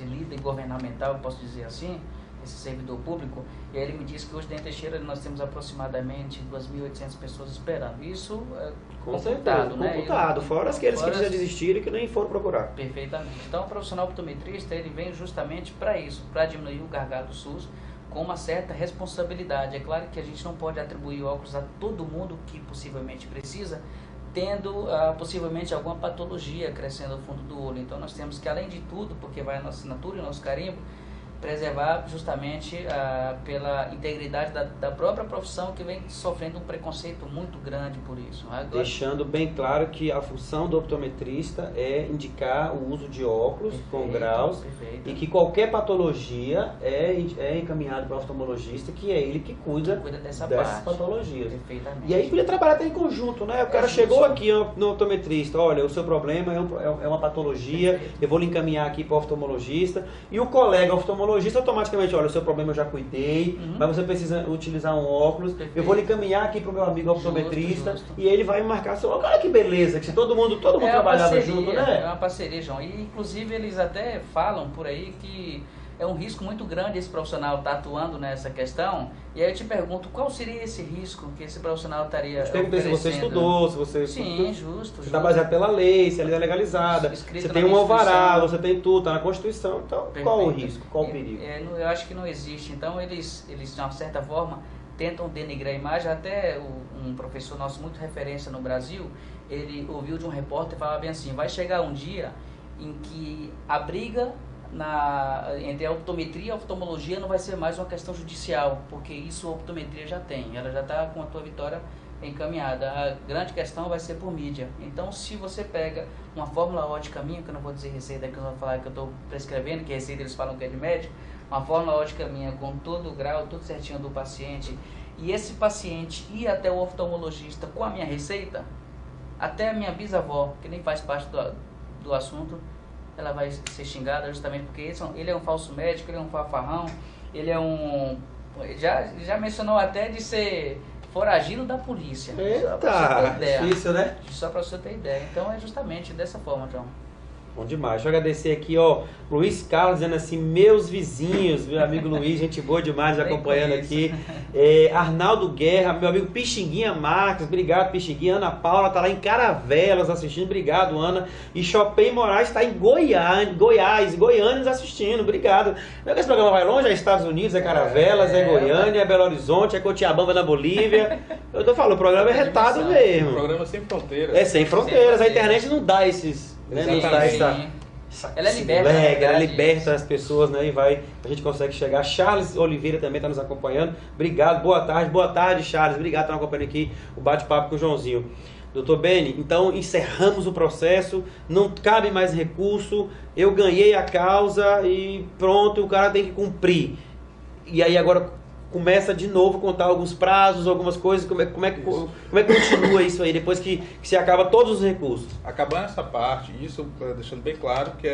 Speaker 2: líder governamental, posso dizer assim, esse servidor público, e aí ele me disse que hoje dentro de Teixeira nós temos aproximadamente 2.800 pessoas esperando. Isso é computado, né?
Speaker 1: Computado, fora aqueles que já desistiram e que nem foram procurar.
Speaker 2: Perfeitamente. Então o profissional optometrista, ele vem justamente para isso, para diminuir o gargalo do SUS, com uma certa responsabilidade. É claro que a gente não pode atribuir óculos a todo mundo que possivelmente precisa, tendo possivelmente alguma patologia crescendo ao fundo do olho. Então nós temos que, além de tudo, porque vai a nossa assinatura e o nosso carimbo, preservar justamente pela integridade da própria profissão, que vem sofrendo um preconceito muito grande por isso. Agora,
Speaker 1: deixando bem claro que a função do optometrista é indicar o uso de óculos com graus, e que qualquer patologia é encaminhado para o oftalmologista, que é ele que cuida dessas patologias.
Speaker 2: Perfeitamente.
Speaker 1: E aí podia trabalhar até em conjunto, né? O cara chegou aqui no optometrista, olha, o seu problema é uma patologia, eu vou lhe encaminhar aqui para o oftalmologista, e o colega oftalmologista automaticamente, olha, o seu problema eu já cuidei, mas você precisa utilizar um óculos, eu vou lhe encaminhar aqui para o meu amigo optometrista, e ele vai marcar seu óculos. Olha que beleza, que se todo mundo trabalhava junto, né?
Speaker 2: É uma parceria, João. E inclusive eles até falam por aí que é um risco muito grande esse profissional estar atuando nessa questão. E aí eu te pergunto, qual seria esse risco que esse profissional estaria oferecendo?
Speaker 1: Se você estudou, se você...
Speaker 2: Sim, justo.
Speaker 1: Você está baseado pela lei, se a lei é legalizada, você tem um alvará, você tem tudo, está na Constituição. Então, perfeito. Qual o risco, qual o perigo?
Speaker 2: Eu acho que não existe. Então, eles de uma certa forma, tentam denigrar a imagem. Até um professor nosso, muito referência no Brasil, ele ouviu de um repórter e falava bem assim, vai chegar um dia em que a briga entre a optometria e a oftalmologia não vai ser mais uma questão judicial, porque isso a optometria já tem, ela já está com a tua vitória encaminhada. A grande questão vai ser por mídia. Então, se você pega uma fórmula ótica minha, que eu não vou dizer receita, que eu não vou falar que eu estou prescrevendo, que receita eles falam que é de médico, uma fórmula ótica minha com todo o grau, tudo certinho do paciente, e esse paciente ir até o oftalmologista com a minha receita, até a minha bisavó, que nem faz parte do assunto, ela vai ser xingada justamente porque ele é um falso médico, ele é um fanfarrão, ele é um... Já mencionou até de ser foragido da polícia.
Speaker 1: Eita, difícil, né?
Speaker 2: Só para você ter ideia. Então é justamente dessa forma, João.
Speaker 1: Bom demais. Deixa eu agradecer aqui, ó, Luiz Carlos dizendo assim, meus vizinhos, meu amigo Luiz, gente boa demais, acompanhando aqui. Arnaldo Guerra, meu amigo Pixinguinha Marques, obrigado Pixinguinha. Ana Paula tá lá em Caravelas assistindo, obrigado Ana. E Chopin Moraes está em Goiânia assistindo, obrigado. Não é que esse programa vai longe, é Estados Unidos, é Caravelas, é Goiânia, é Belo Horizonte, é Cochabamba na Bolívia. Eu tô falando, o programa é retado mesmo.
Speaker 3: O programa é sem fronteiras.
Speaker 1: É sem fronteiras, a internet não dá esses...
Speaker 2: Né? Ela
Speaker 1: liberta as pessoas, né? E a gente consegue chegar. Charles Oliveira também está nos acompanhando. Obrigado, boa tarde, Charles. Obrigado por estar acompanhando aqui o bate-papo com o Joãozinho. Doutor Beni, então encerramos o processo, não cabe mais recurso, eu ganhei a causa e pronto, o cara tem que cumprir. e aí agora começa de novo a contar alguns prazos, algumas coisas, como é que continua isso aí, depois que se acaba todos os recursos?
Speaker 3: Acabando essa parte, isso deixando bem claro que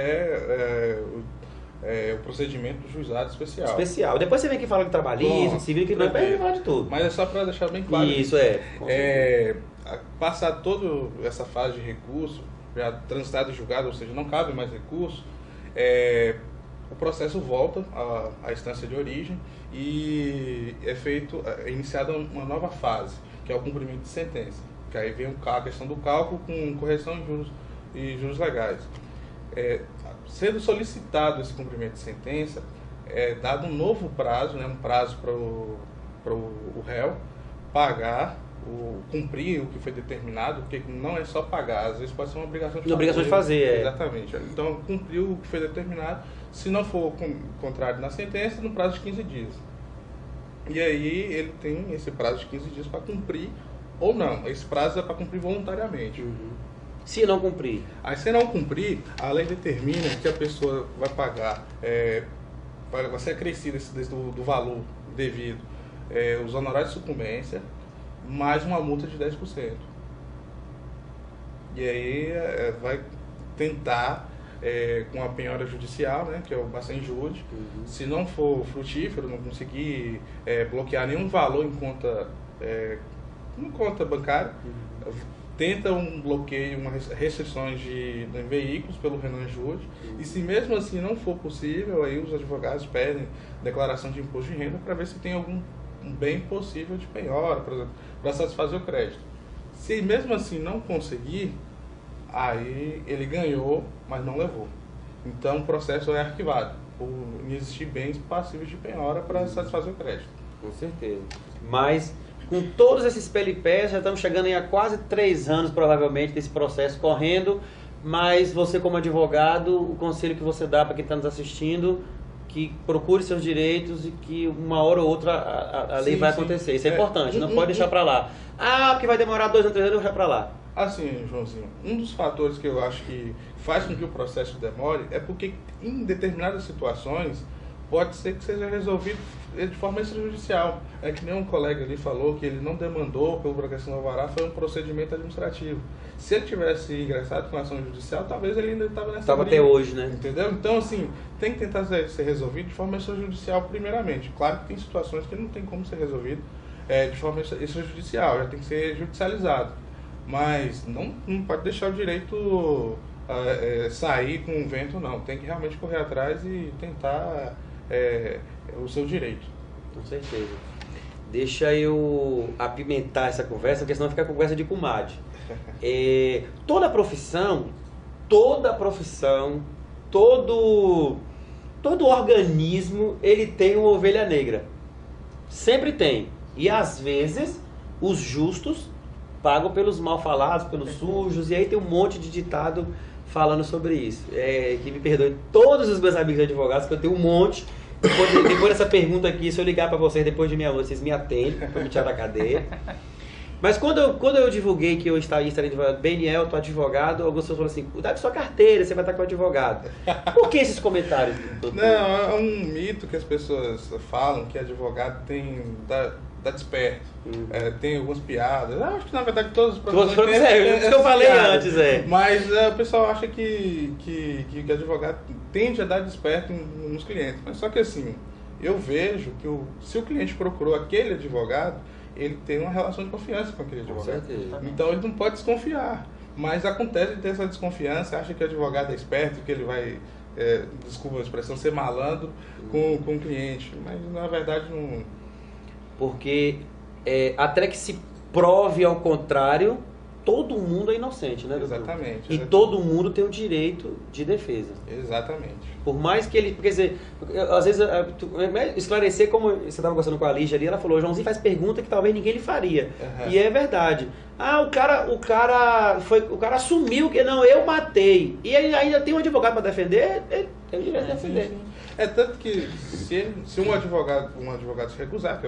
Speaker 3: o procedimento do juizado especial.
Speaker 1: Especial. Depois você vem aqui falar de trabalhismo, de civil, que não é falar de tudo.
Speaker 3: Mas é só para deixar bem claro.
Speaker 1: Isso,
Speaker 3: passar toda essa fase de recurso, já transitado e julgado, ou seja, não cabe mais recurso, o processo volta à instância de origem e é iniciada uma nova fase, que é o cumprimento de sentença. Que aí vem a questão do cálculo com correção de juros legais. Sendo solicitado esse cumprimento de sentença, é dado um novo prazo, um prazo para o réu pagar, cumprir o que foi determinado, porque não é só pagar, às vezes pode ser uma obrigação de fazer. Exatamente. Então, cumpriu o que foi determinado, se não for contrário na sentença, no prazo de 15 dias. E aí ele tem esse prazo de 15 dias para cumprir ou não. Esse prazo é para cumprir voluntariamente.
Speaker 1: Uhum. Se não cumprir?
Speaker 3: Aí, se não cumprir, a lei determina que a pessoa vai pagar, vai ser acrescido do valor devido, os honorários de sucumbência, mais uma multa de 10%. E aí vai tentar, com a penhora judicial, que é o Bacen-Jude, se não for frutífero, não conseguir bloquear nenhum valor em conta bancária, tenta um bloqueio, restrições em veículos pelo Renan-Jude, e se mesmo assim não for possível, aí os advogados pedem declaração de imposto de renda para ver se tem algum bem possível de penhora, por exemplo, para satisfazer o crédito. Se mesmo assim não conseguir, aí ele ganhou, mas não levou. Então o processo é arquivado, por não existir bens passíveis de penhora para satisfazer o crédito.
Speaker 1: Com certeza. Mas com todos esses peripécias, já estamos chegando a quase 3 anos, provavelmente, desse processo correndo, mas você como advogado, o conselho que você dá para quem está nos assistindo, que procure seus direitos e que uma hora ou outra a lei vai acontecer. Isso é importante, não pode deixar para lá. Porque vai demorar 2 ou 3 anos, deixar para lá.
Speaker 3: Assim, Joãozinho, um dos fatores que eu acho que faz com que o processo demore é porque em determinadas situações pode ser que seja resolvido de forma extrajudicial. É que nem um colega ali falou que ele não demandou pelo questão do alvará, foi um procedimento administrativo. Se ele tivesse ingressado com ação judicial, talvez ele ainda estava nessa
Speaker 1: Estava até hoje, né?
Speaker 3: Entendeu? Então, assim, tem que tentar ser resolvido de forma extrajudicial primeiramente. Claro que tem situações que não tem como ser resolvido de forma extrajudicial, já tem que ser judicializado. Mas não pode deixar o direito sair com o vento, não. Tem que realmente correr atrás e tentar o seu direito.
Speaker 1: Com certeza. Deixa eu apimentar essa conversa, porque senão fica conversa de comadre. Toda profissão, todo organismo, ele tem uma ovelha negra. Sempre tem. E às vezes, os justos pagam pelos mal falados, pelos sujos, e aí tem um monte de ditado falando sobre isso. Que me perdoe todos os meus amigos advogados, que eu tenho um monte. Depois dessa pergunta aqui, se eu ligar para vocês depois de meia-noite, vocês me atendem para me tirar da cadeia. Mas quando eu divulguei que eu estaria advogado, Beniel, tô advogado, algumas pessoas falaram assim, cuidado com sua carteira, você vai estar com o advogado. Por que esses comentários, doutor?
Speaker 3: Não, é um mito que as pessoas falam que advogado dá desperto. Tem algumas piadas. Eu acho que na verdade todos os profissionais têm
Speaker 1: isso que eu falei piadas. Antes,
Speaker 3: Mas o pessoal acha que advogado tende a dar desperto nos clientes. Mas só que assim, eu vejo que se o cliente procurou aquele advogado, ele tem uma relação de confiança com aquele advogado.
Speaker 1: Com certeza.
Speaker 3: Então ele não pode desconfiar. Mas acontece de ter essa desconfiança, acha que o advogado é esperto, que ele vai, desculpa a expressão, ser malandro com o cliente. Mas na verdade não.
Speaker 1: Porque até que se prove ao contrário, todo mundo é inocente, né, doutor?
Speaker 3: Exatamente.
Speaker 1: E todo mundo tem o direito de defesa.
Speaker 3: Exatamente.
Speaker 1: Por mais que ele... Quer dizer, às vezes, esclarecer, como você estava conversando com a Lígia ali, ela falou, Joãozinho faz pergunta que talvez ninguém lhe faria. Uhum. E é verdade. O cara assumiu que, não, eu matei. E ele ainda tem um advogado para defender, ele tem o direito de defender.
Speaker 3: Sim. Tanto que se um advogado se recusar, que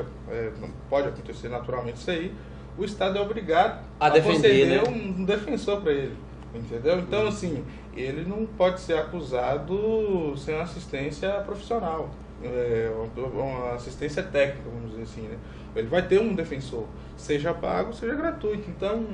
Speaker 3: não pode acontecer naturalmente isso aí, o Estado é obrigado a conceder, né? um defensor para ele, entendeu? Então, assim, ele não pode ser acusado sem assistência profissional. uma assistência técnica, vamos dizer assim, né? Ele vai ter um defensor, seja pago, seja gratuito. Então,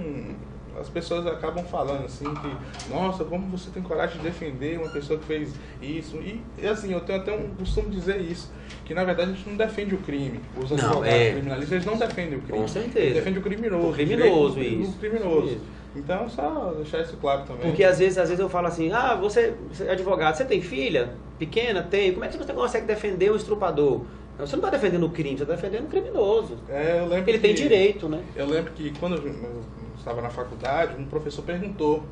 Speaker 3: as pessoas acabam falando assim que, nossa, como você tem coragem de defender uma pessoa que fez isso? E assim, eu tenho até um costume de dizer isso, que na verdade a gente não defende o crime. Os advogados criminalistas, eles não defendem o crime.
Speaker 1: Com certeza.
Speaker 3: Eles defendem o criminoso.
Speaker 1: O criminoso,
Speaker 3: isso. O criminoso. Então, só deixar isso claro também.
Speaker 1: Porque às vezes eu falo assim, você é advogado, você tem filha pequena? Tem. Como é que você consegue defender um estrupador? Você não está defendendo o crime, você está defendendo o criminoso.
Speaker 3: Eu lembro
Speaker 1: ele tem direito, né?
Speaker 3: Eu lembro que quando eu estava na faculdade, um professor perguntou,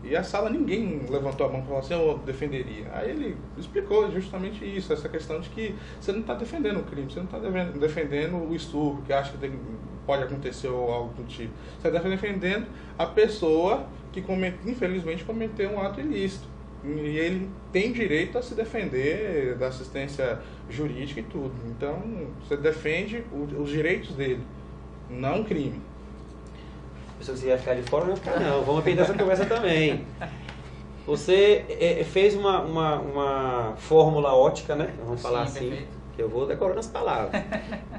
Speaker 3: e a sala ninguém levantou a mão e falou assim, eu defenderia. Aí ele explicou justamente isso, essa questão de que você não está defendendo o crime, você não está defendendo o estupro, que acha que pode acontecer ou algo do tipo. Você está defendendo a pessoa que infelizmente cometeu um ato ilícito. E ele tem direito a se defender da assistência jurídica e tudo. Então, você defende os direitos dele, não o crime.
Speaker 1: Se você ia ficar de fora, não ia ficar não. Vamos aprender essa conversa também. Você fez uma fórmula ótica, né? Vamos falar assim,
Speaker 2: perfeito.
Speaker 1: Que eu vou decorando as palavras.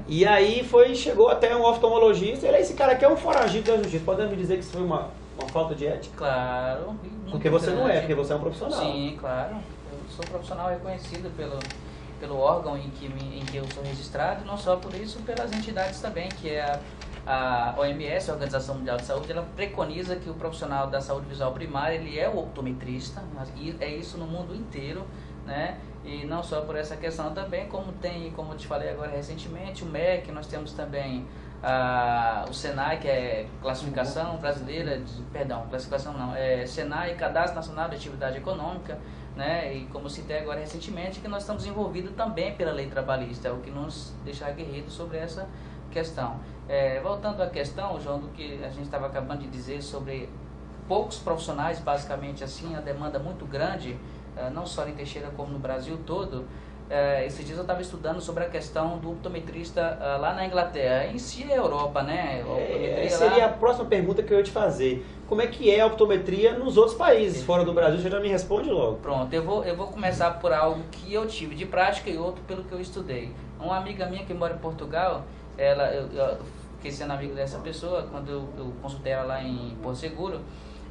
Speaker 1: E aí chegou até um oftalmologista, esse cara aqui é um foragido da justiça. Podemos me dizer que isso foi uma falta de ética?
Speaker 2: Claro.
Speaker 1: Porque você não é, porque você é um profissional.
Speaker 2: Sim, claro. Eu sou profissional reconhecido pelo órgão em que eu sou registrado, e não só por isso, pelas entidades também, que é a OMS, a Organização Mundial de Saúde. Ela preconiza que o profissional da saúde visual primária, ele é o optometrista, e é isso no mundo inteiro, né? E não só por essa questão também, como eu te falei agora recentemente, o MEC, nós temos também o SENAI, que é classificação brasileira, SENAI, Cadastro Nacional de Atividade Econômica, né? E como citei agora recentemente, que nós estamos envolvidos também pela lei trabalhista, é o que nos deixa aguerridos sobre essa questão. Voltando à questão, João, do que a gente estava acabando de dizer sobre poucos profissionais, basicamente assim, a demanda muito grande, não só em Teixeira como no Brasil todo. Esses dias eu estava estudando sobre a questão do optometrista lá na Inglaterra, em si a Europa, né?
Speaker 1: Seria a próxima pergunta que eu ia te fazer. Como é que é a optometria nos outros países, fora do Brasil? Você já me responde logo.
Speaker 2: Pronto, eu vou começar por algo que eu tive de prática e outro pelo que eu estudei. Uma amiga minha que mora em Portugal, eu fiquei sendo amigo dessa pessoa quando eu consultei ela lá em Porto Seguro.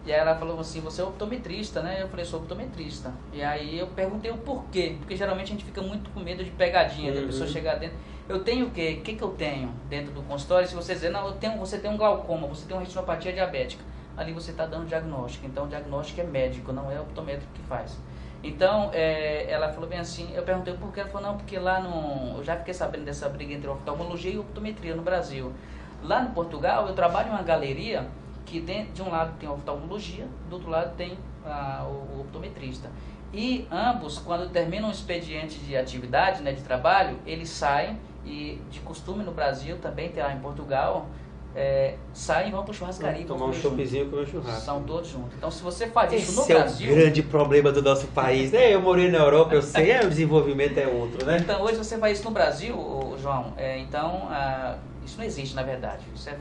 Speaker 2: E aí ela falou assim, você é optometrista, né? Eu falei, sou optometrista. E aí eu perguntei o porquê, porque geralmente a gente fica muito com medo de pegadinha, da pessoa chegar dentro. Eu tenho o quê? O que eu tenho dentro do consultório? Se você dizer, não, você tem um glaucoma, você tem uma retinopatia diabética, ali você está dando diagnóstico. Então o diagnóstico é médico, não é o optométrico que faz. Então, ela falou bem assim, eu perguntei o porquê, ela falou, não, porque lá eu já fiquei sabendo dessa briga entre oftalmologia e optometria no Brasil. Lá no Portugal, eu trabalho em uma galeria que de um lado tem a oftalmologia, do outro lado tem o optometrista. E ambos, quando terminam um expediente de atividade, né, de trabalho, eles saem, e de costume no Brasil, também tem lá em Portugal, saem e vão para o churrascaria.
Speaker 1: Tomar um choppzinho e comer um churrasco.
Speaker 2: São todos juntos. Então, se você faz isso no
Speaker 1: Esse
Speaker 2: Brasil...
Speaker 1: é o grande problema do nosso país, né? Eu morei na Europa, eu sei, o desenvolvimento é outro, né?
Speaker 2: Então, hoje você faz isso no Brasil, João, isso não existe, na verdade. Isso é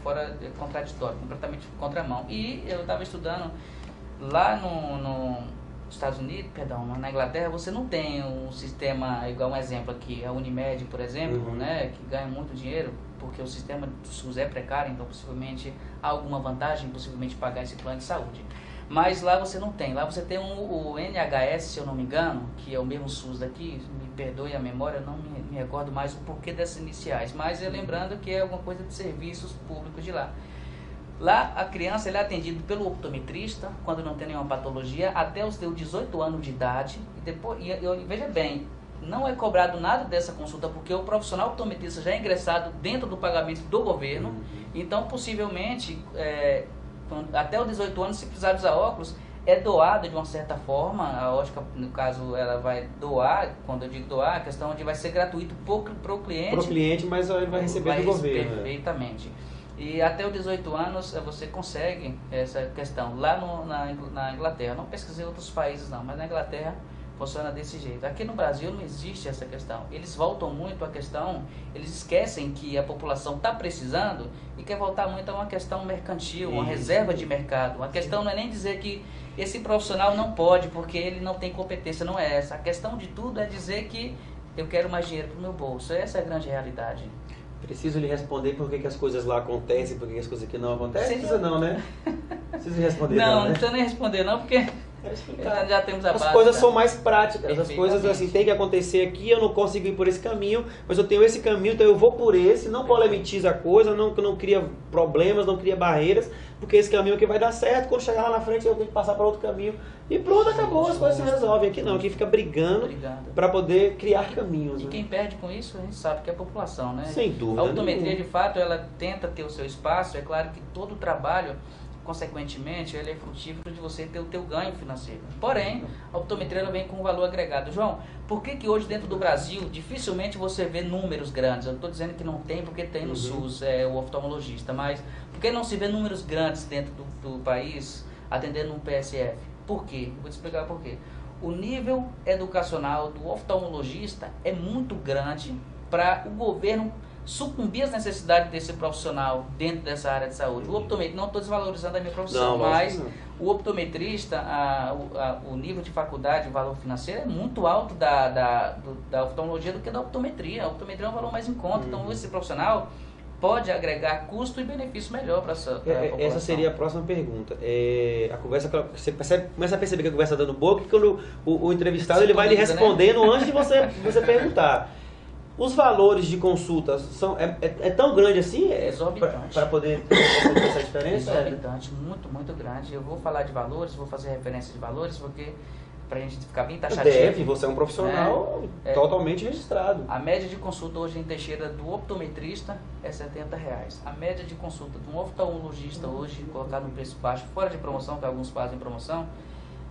Speaker 2: contraditório, completamente contramão. E eu estava estudando lá nos Estados Unidos, na Inglaterra, você não tem um sistema, igual um exemplo aqui, a Unimed, por exemplo, né, que ganha muito dinheiro, porque o sistema do SUS é precário, então possivelmente há alguma vantagem, possivelmente pagar esse plano de saúde. Mas lá você não tem. Lá você tem o NHS, se eu não me engano, que é o mesmo SUS daqui, me perdoe a memória, eu não me recordo mais o porquê dessas iniciais, mas lembrando que é alguma coisa de serviços públicos de lá. Lá a criança é atendida pelo optometrista, quando não tem nenhuma patologia, até os seus 18 anos de idade. Veja bem, não é cobrado nada dessa consulta, porque o profissional optometrista já é ingressado dentro do pagamento do governo, então possivelmente... até os 18 anos, se precisar usar óculos, é doada de uma certa forma. A ótica, no caso, ela vai doar. Quando eu digo doar, a questão de vai ser gratuito para o cliente.
Speaker 1: Para o cliente, mas ele vai receber do governo.
Speaker 2: Perfeitamente. E até os 18 anos você consegue essa questão. Lá na Inglaterra, não pesquisei outros países não, mas na Inglaterra funciona desse jeito. Aqui no Brasil não existe essa questão. Eles voltam muito à questão, eles esquecem que a população está precisando e quer voltar muito a uma questão mercantil, uma reserva de mercado. A questão não é nem dizer que esse profissional não pode, porque ele não tem competência, não é essa. A questão de tudo é dizer que eu quero mais dinheiro para o meu bolso. Essa é a grande realidade.
Speaker 1: Preciso lhe responder por que as coisas lá acontecem, por que as coisas aqui não acontecem?
Speaker 2: Seria...
Speaker 1: Precisa não, né? Preciso lhe responder
Speaker 2: não,
Speaker 1: né?
Speaker 2: não precisa nem responder não, porque já temos a base.
Speaker 1: As coisas
Speaker 2: tá?
Speaker 1: são mais práticas, as coisas assim, tem que acontecer aqui, eu não consigo ir por esse caminho, mas eu tenho esse caminho, então eu vou por esse, não polematiza a coisa, não cria problemas, não cria barreiras, porque esse caminho aqui vai dar certo, quando chegar lá na frente eu tenho que passar para outro caminho, e pronto, acabou, as coisas se resolvem. Aqui não, aqui fica brigando para poder criar caminhos.
Speaker 2: E
Speaker 1: né?
Speaker 2: quem perde com isso, a gente sabe que é a população, né?
Speaker 1: Sem dúvida.
Speaker 2: A optometria, de fato, ela tenta ter o seu espaço, é claro que todo o trabalho, consequentemente, ele é frutífero de você ter o teu ganho financeiro. Porém, a optometria ela vem com um valor agregado. João, por que hoje dentro do Brasil dificilmente você vê números grandes? Eu não estou dizendo que não tem, porque tem no SUS, o oftalmologista, mas por que não se vê números grandes dentro do país atendendo um PSF? Por quê? Vou te explicar por quê. O nível educacional do oftalmologista é muito grande para o governo sucumbir às necessidades desse profissional dentro dessa área de saúde. O optometrista, não estou desvalorizando a minha profissão, mas o optometrista, o nível de faculdade, o valor financeiro é muito alto da oftalmologia do que da optometria. A optometria é um valor mais em conta, então esse profissional pode agregar custo e benefício melhor para a população.
Speaker 1: Essa seria a próxima pergunta. A conversa, você começa a perceber que a conversa está dando boca, que quando o entrevistado ele vai lhe respondendo, né? Antes de você perguntar. Os valores de consulta é tão grande assim?
Speaker 2: Exorbitante.
Speaker 1: Para poder ter essa diferença?
Speaker 2: Exorbitante, muito, muito grande. Eu vou falar de valores, vou fazer referência de valores, porque para a gente ficar bem taxativo.
Speaker 1: Você é um profissional totalmente registrado.
Speaker 2: A média de consulta hoje em Teixeira do optometrista é R$70. A média de consulta de um oftalmologista hoje, colocado no preço baixo, fora de promoção, que alguns fazem promoção,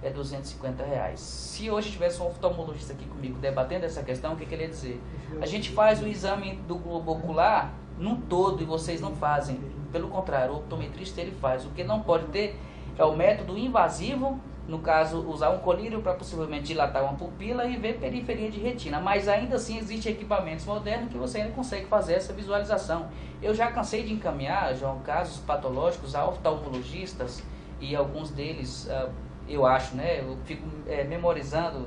Speaker 2: é R$250. Se hoje tivesse um oftalmologista aqui comigo debatendo essa questão, o que ele ia dizer? A gente faz o exame do globo ocular num todo e vocês não fazem. Pelo contrário, o optometrista ele faz. O que não pode ter é o método invasivo, no caso, usar um colírio para possivelmente dilatar uma pupila e ver periferia de retina. Mas ainda assim existem equipamentos modernos que você ainda consegue fazer essa visualização. Eu já cansei de encaminhar, João, casos patológicos a oftalmologistas e alguns deles... eu acho, né? Eu fico memorizando,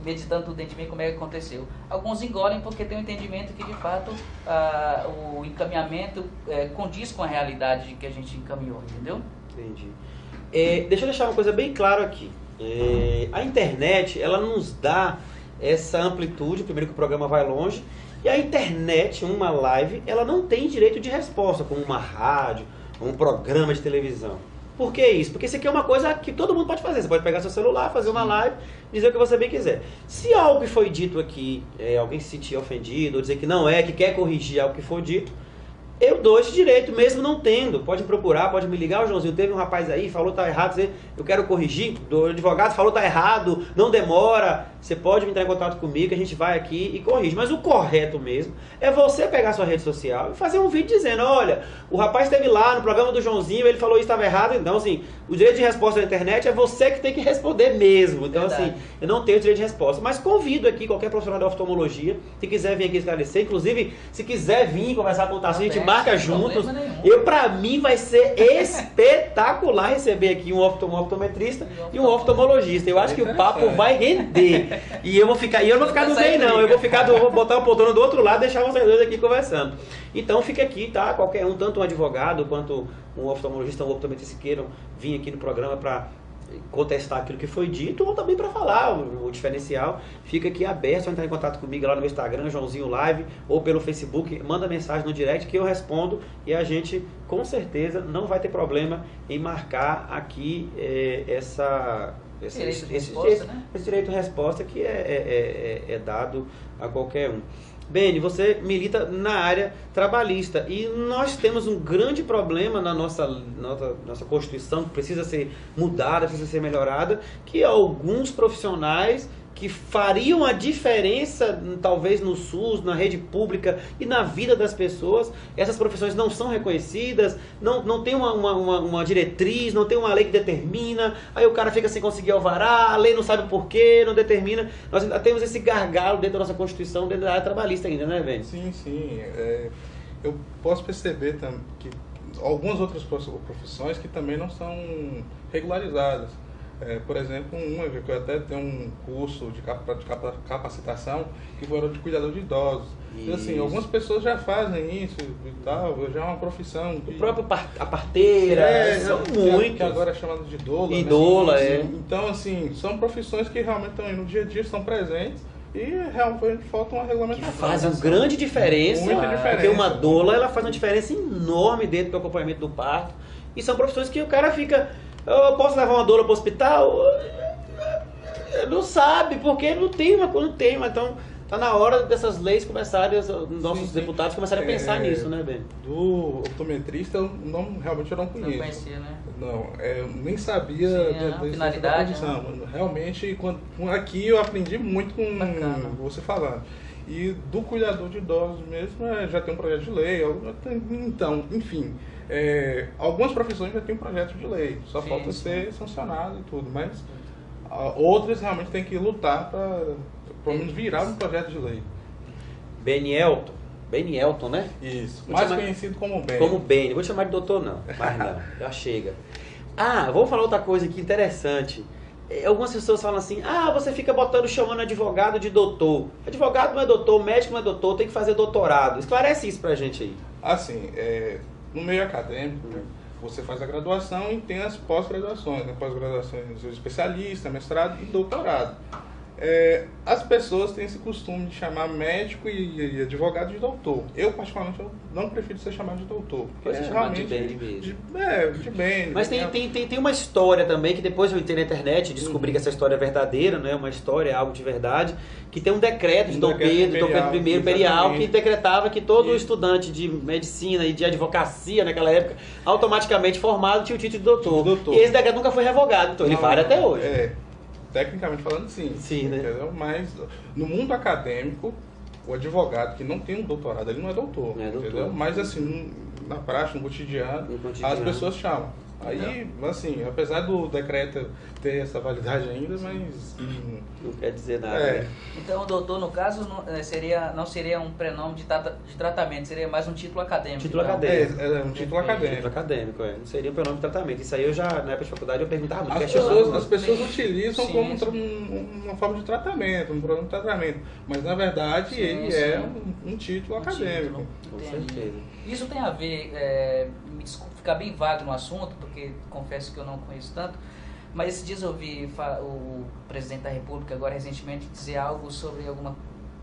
Speaker 2: meditando tudo dentro de mim como é que aconteceu. Alguns engolem porque tem um entendimento que, de fato, o encaminhamento condiz com a realidade que a gente encaminhou, entendeu?
Speaker 1: Entendi. Deixa eu deixar uma coisa bem clara aqui. A internet, ela nos dá essa amplitude, primeiro que o programa vai longe, e a internet, uma live, ela não tem direito de resposta, como uma rádio, um programa de televisão. Por que isso? Porque isso aqui é uma coisa que todo mundo pode fazer. Você pode pegar seu celular, fazer uma live, dizer o que você bem quiser. Se algo que foi dito aqui, alguém se sentir ofendido, ou dizer que não que quer corrigir algo que foi dito, eu dou esse direito, mesmo não tendo. Pode me procurar, pode me ligar. O Joãozinho, teve um rapaz aí, falou tá errado, eu quero corrigir. O advogado falou tá errado, não demora. Você pode entrar em contato comigo, que a gente vai aqui e corrige. Mas o correto mesmo é você pegar sua rede social e fazer um vídeo dizendo, olha, o rapaz esteve lá no programa do Joãozinho, ele falou isso estava errado. Então, assim, o direito de resposta na internet é você que tem que responder mesmo. Então, assim, eu não tenho direito de resposta. Mas convido aqui qualquer profissional da oftalmologia, se quiser vir aqui esclarecer. Inclusive, se quiser vir conversar com o Tarcísio, a gente marca juntos. Pra mim vai ser espetacular receber aqui um optometrista e um oftalmologista. Eu acho que o papo vai render. E eu não vou ficar no meio, não. Vou botar o poltrona do outro lado e deixar vocês dois aqui conversando. Então fica aqui, tá? Qualquer um, tanto um advogado quanto um oftalmologista, um optometrista, queiram vir aqui no programa para contestar aquilo que foi dito ou também para falar o diferencial, fica aqui aberto, entrar em contato comigo lá no meu Instagram, Joãozinho Live, ou pelo Facebook, manda mensagem no direct que eu respondo e a gente com certeza não vai ter problema em marcar aqui esse direito de resposta que é dado a qualquer um. Beni, você milita na área trabalhista e nós temos um grande problema na nossa Constituição que precisa ser mudada, precisa ser melhorada, que alguns profissionais que fariam a diferença talvez no SUS, na rede pública e na vida das pessoas, essas profissões não são reconhecidas, não tem uma diretriz, não tem uma lei que determina, aí o cara fica sem conseguir alvará, a lei não sabe por quê, não determina. Nós ainda temos esse gargalo dentro da nossa Constituição, dentro da área trabalhista ainda, né, Beni?
Speaker 3: Sim. Eu posso perceber que algumas outras profissões que também não são regularizadas. Por exemplo, que eu até tenho um curso de capacitação que foi de cuidador de idosos. Então, assim, algumas pessoas já fazem isso e tal, já é uma profissão.
Speaker 1: O próprio a parteira, são muitos.
Speaker 3: Que agora é chamado de doula.
Speaker 1: Idola,
Speaker 3: né? Então, assim, são profissões que realmente estão aí no dia a dia, estão presentes. E realmente falta uma regulamentação.
Speaker 1: Que faz uma grande diferença.
Speaker 3: Muita diferença.
Speaker 1: Porque uma doula, ela faz uma diferença enorme dentro do acompanhamento do parto. E são profissões que o cara fica... Eu posso levar uma doula para o hospital? Não sabe, porque não tem uma... Então, tá na hora dessas leis começarem, nossos deputados começarem a pensar nisso, né, Ben?
Speaker 3: Do optometrista, realmente eu não conheço.
Speaker 2: Não conhecia, né?
Speaker 3: Não, eu nem sabia
Speaker 2: da finalidade.
Speaker 3: Né? Realmente, aqui eu aprendi muito com você falando. E do cuidador de idosos mesmo, já tem um projeto de lei. Então, enfim, algumas profissões já tem um projeto de lei. Só falta ser sancionado e tudo. Mas outras realmente tem que lutar para pelo menos virar um projeto de lei.
Speaker 1: Benielton, né?
Speaker 3: Isso, mais conhecido como Beni.
Speaker 1: Como Beni, vou chamar de doutor não, mas não, já chega. Vou falar outra coisa aqui interessante. Algumas pessoas falam assim, você fica chamando advogado de doutor. Advogado não é doutor, médico não é doutor, tem que fazer doutorado. Esclarece isso pra gente aí.
Speaker 3: Assim, no meio acadêmico, você faz a graduação e tem as pós-graduações, né? Pós-graduações de especialista, mestrado e doutorado. As pessoas têm esse costume de chamar médico e advogado de doutor. Eu, particularmente, não prefiro ser chamado de doutor.
Speaker 1: Pode ser chamado de Beni mesmo.
Speaker 3: De Beni.
Speaker 1: Mas tem uma história também, que depois eu entrei na internet e descobri que essa história é verdadeira, não é uma história, é algo de verdade, que tem um decreto de Dom Pedro I Imperial, que decretava que todo estudante de medicina e de advocacia naquela época, automaticamente formado, tinha o título de doutor. E esse decreto nunca foi revogado, então ele vale até hoje.
Speaker 3: Tecnicamente falando, sim.
Speaker 1: Sim, né?
Speaker 3: Entendeu? Mas no mundo acadêmico, o advogado que não tem um doutorado, ele não é doutor. Entendeu? Mas assim, na prática, no cotidiano, as pessoas chamam. Aí, assim, apesar do decreto ter essa validade ainda, mas...
Speaker 1: Não quer dizer nada, né?
Speaker 2: Então, o doutor, no caso, não seria um prenome de tratamento, seria mais um título acadêmico.
Speaker 1: Título acadêmico.
Speaker 3: Um título acadêmico.
Speaker 1: Título acadêmico, não seria um prenome de tratamento. Isso aí eu já, na época de faculdade, eu perguntava muito.
Speaker 3: As pessoas utilizam como uma forma de tratamento, um prenome de tratamento. Mas, na verdade, ele é um título acadêmico.
Speaker 1: Com certeza.
Speaker 2: Isso tem a ver, me desculpe ficar bem vago no assunto, porque confesso que eu não conheço tanto, mas esses dias eu ouvi o presidente da República agora recentemente dizer algo sobre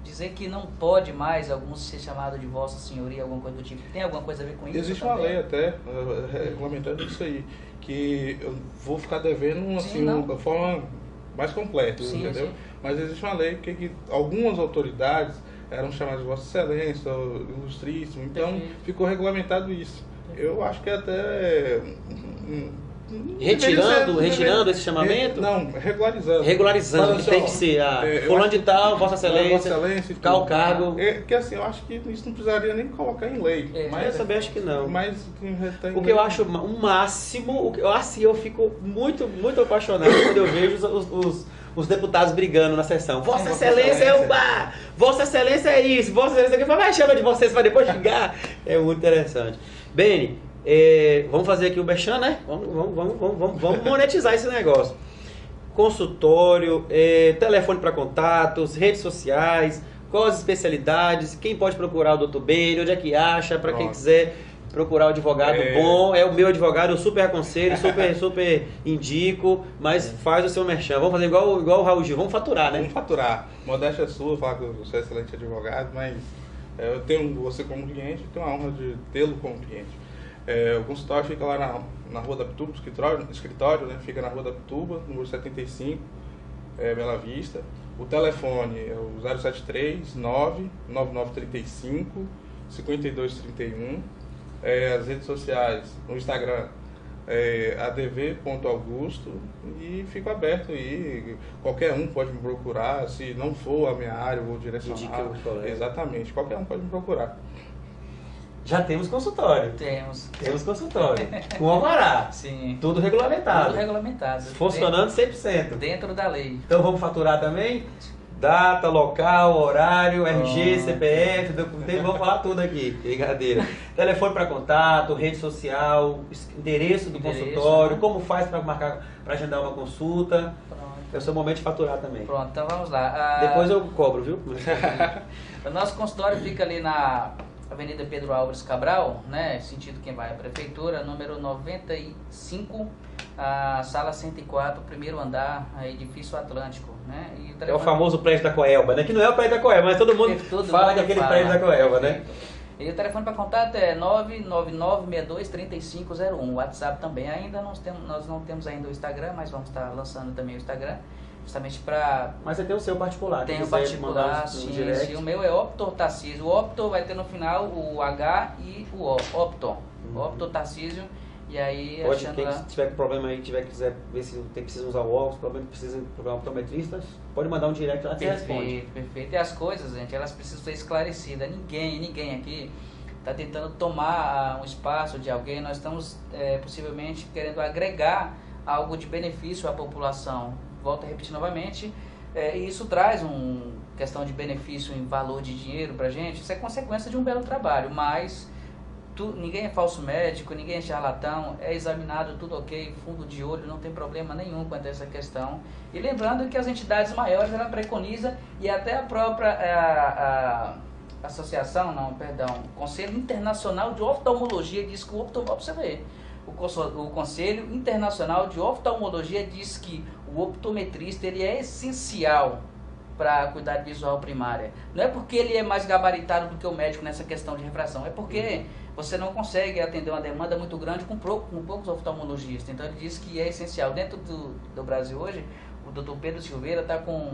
Speaker 2: dizer que não pode mais alguns ser chamado de Vossa Senhoria, alguma coisa do tipo. Tem alguma coisa a ver com isso?
Speaker 3: Existe uma lei até regulamentando isso aí, que eu vou ficar devendo assim, uma forma mais completa, entendeu? Sim. Mas existe uma lei que algumas autoridades eram chamadas de Vossa Excelência, Ilustríssimo, então ficou regulamentado isso. Eu acho que até...
Speaker 1: Retirando esse chamamento?
Speaker 3: Não, regularizando.
Speaker 1: Regularizando, que tem que ser fulano de tal, Vossa Excelência, ficar o cargo.
Speaker 3: Porque assim, eu acho que isso não precisaria nem colocar em lei.
Speaker 1: Mas eu também acho que não.
Speaker 3: Mas
Speaker 1: o que eu acho o máximo, assim, eu fico muito, muito apaixonado quando eu vejo os deputados brigando na sessão. Vossa Excelência é o bar! Vossa Excelência é isso! Vossa Excelência é aquilo! Vai chama de vocês para depois xingar! É muito interessante. Beni, vamos fazer aqui o merchan, né? Vamos monetizar esse negócio. Consultório, telefone para contatos, redes sociais, quais as especialidades, quem pode procurar o Dr. Beni, onde é que acha, para quem quiser procurar um advogado bom, é o meu advogado, eu super aconselho, super indico, mas faz o seu merchan. Vamos fazer igual o Raul Gil, vamos faturar, né?
Speaker 3: Vamos faturar. Modéstia sua, falar que eu sou excelente advogado, mas eu tenho você como cliente, tenho a honra de tê-lo como cliente. O consultório fica lá na Rua da Pituba, o escritório, né, fica na Rua da Pituba, número 75, Bela Vista. O telefone é o 073 99935 5231. As redes sociais, no Instagram, adv.augusto, e fico aberto aí, qualquer um pode me procurar, se não for a minha área, eu vou direcionar. Exatamente, qualquer um pode me procurar.
Speaker 1: Já temos consultório. Temos consultório. Com alvará.
Speaker 2: Sim.
Speaker 1: Tudo regulamentado.
Speaker 2: Tudo regulamentado.
Speaker 1: Funcionando 100%.
Speaker 2: Dentro da lei.
Speaker 1: Então vamos faturar também? Data, local, horário, RG, CPF, vamos falar tudo aqui, brincadeira. Telefone para contato, rede social, endereço do consultório, como faz para marcar, para agendar uma consulta.
Speaker 2: Pronto.
Speaker 1: É o seu momento de faturar também.
Speaker 2: Pronto, então vamos lá.
Speaker 1: Depois eu cobro, viu?
Speaker 2: O nosso consultório fica ali na Avenida Pedro Álvares Cabral, né? Sentido quem vai à prefeitura, número 95, a sala 104, primeiro andar, edifício Atlântico, né? E
Speaker 1: É o famoso prédio da Coelba, né? Que não é o prédio da Coelba, mas todo mundo fala que é aquele prédio da Coelba, né?
Speaker 2: E o telefone para contato é 999623501. O WhatsApp também ainda nós não temos ainda o Instagram, mas vamos estar lançando também o Instagram. Justamente para...
Speaker 1: Mas você tem o seu particular.
Speaker 2: Tem o particular, sim. O meu é Opto Tarcísio. O Opto vai ter no final o H e o O. Opto. Opto Tarcísio. E aí,
Speaker 1: pode, quem tiver com problema aí, quiser ver se precisa usar o óculos, problema precisa procurar um optometrista, pode mandar um direct lá que você responde.
Speaker 2: Perfeito. E as coisas, gente, elas precisam ser esclarecidas. Ninguém aqui está tentando tomar um espaço de alguém. Nós estamos possivelmente querendo agregar algo de benefício à população. Volto a repetir novamente, e isso traz uma questão de benefício em valor de dinheiro para a gente. Isso é consequência de um belo trabalho, mas ninguém é falso médico, ninguém é charlatão, é examinado, tudo ok, fundo de olho, não tem problema nenhum quanto a essa questão. E lembrando que as entidades maiores, ela preconiza, e até a própria Conselho Internacional de Oftalmologia diz que o Conselho Internacional de Oftalmologia diz que o optometrista ele é essencial para cuidar de visual primária. Não é porque ele é mais gabaritado do que o médico nessa questão de refração, é porque você não consegue atender uma demanda muito grande com poucos oftalmologistas. Então ele diz que é essencial. Dentro do Brasil hoje, o Dr. Pedro Silveira está com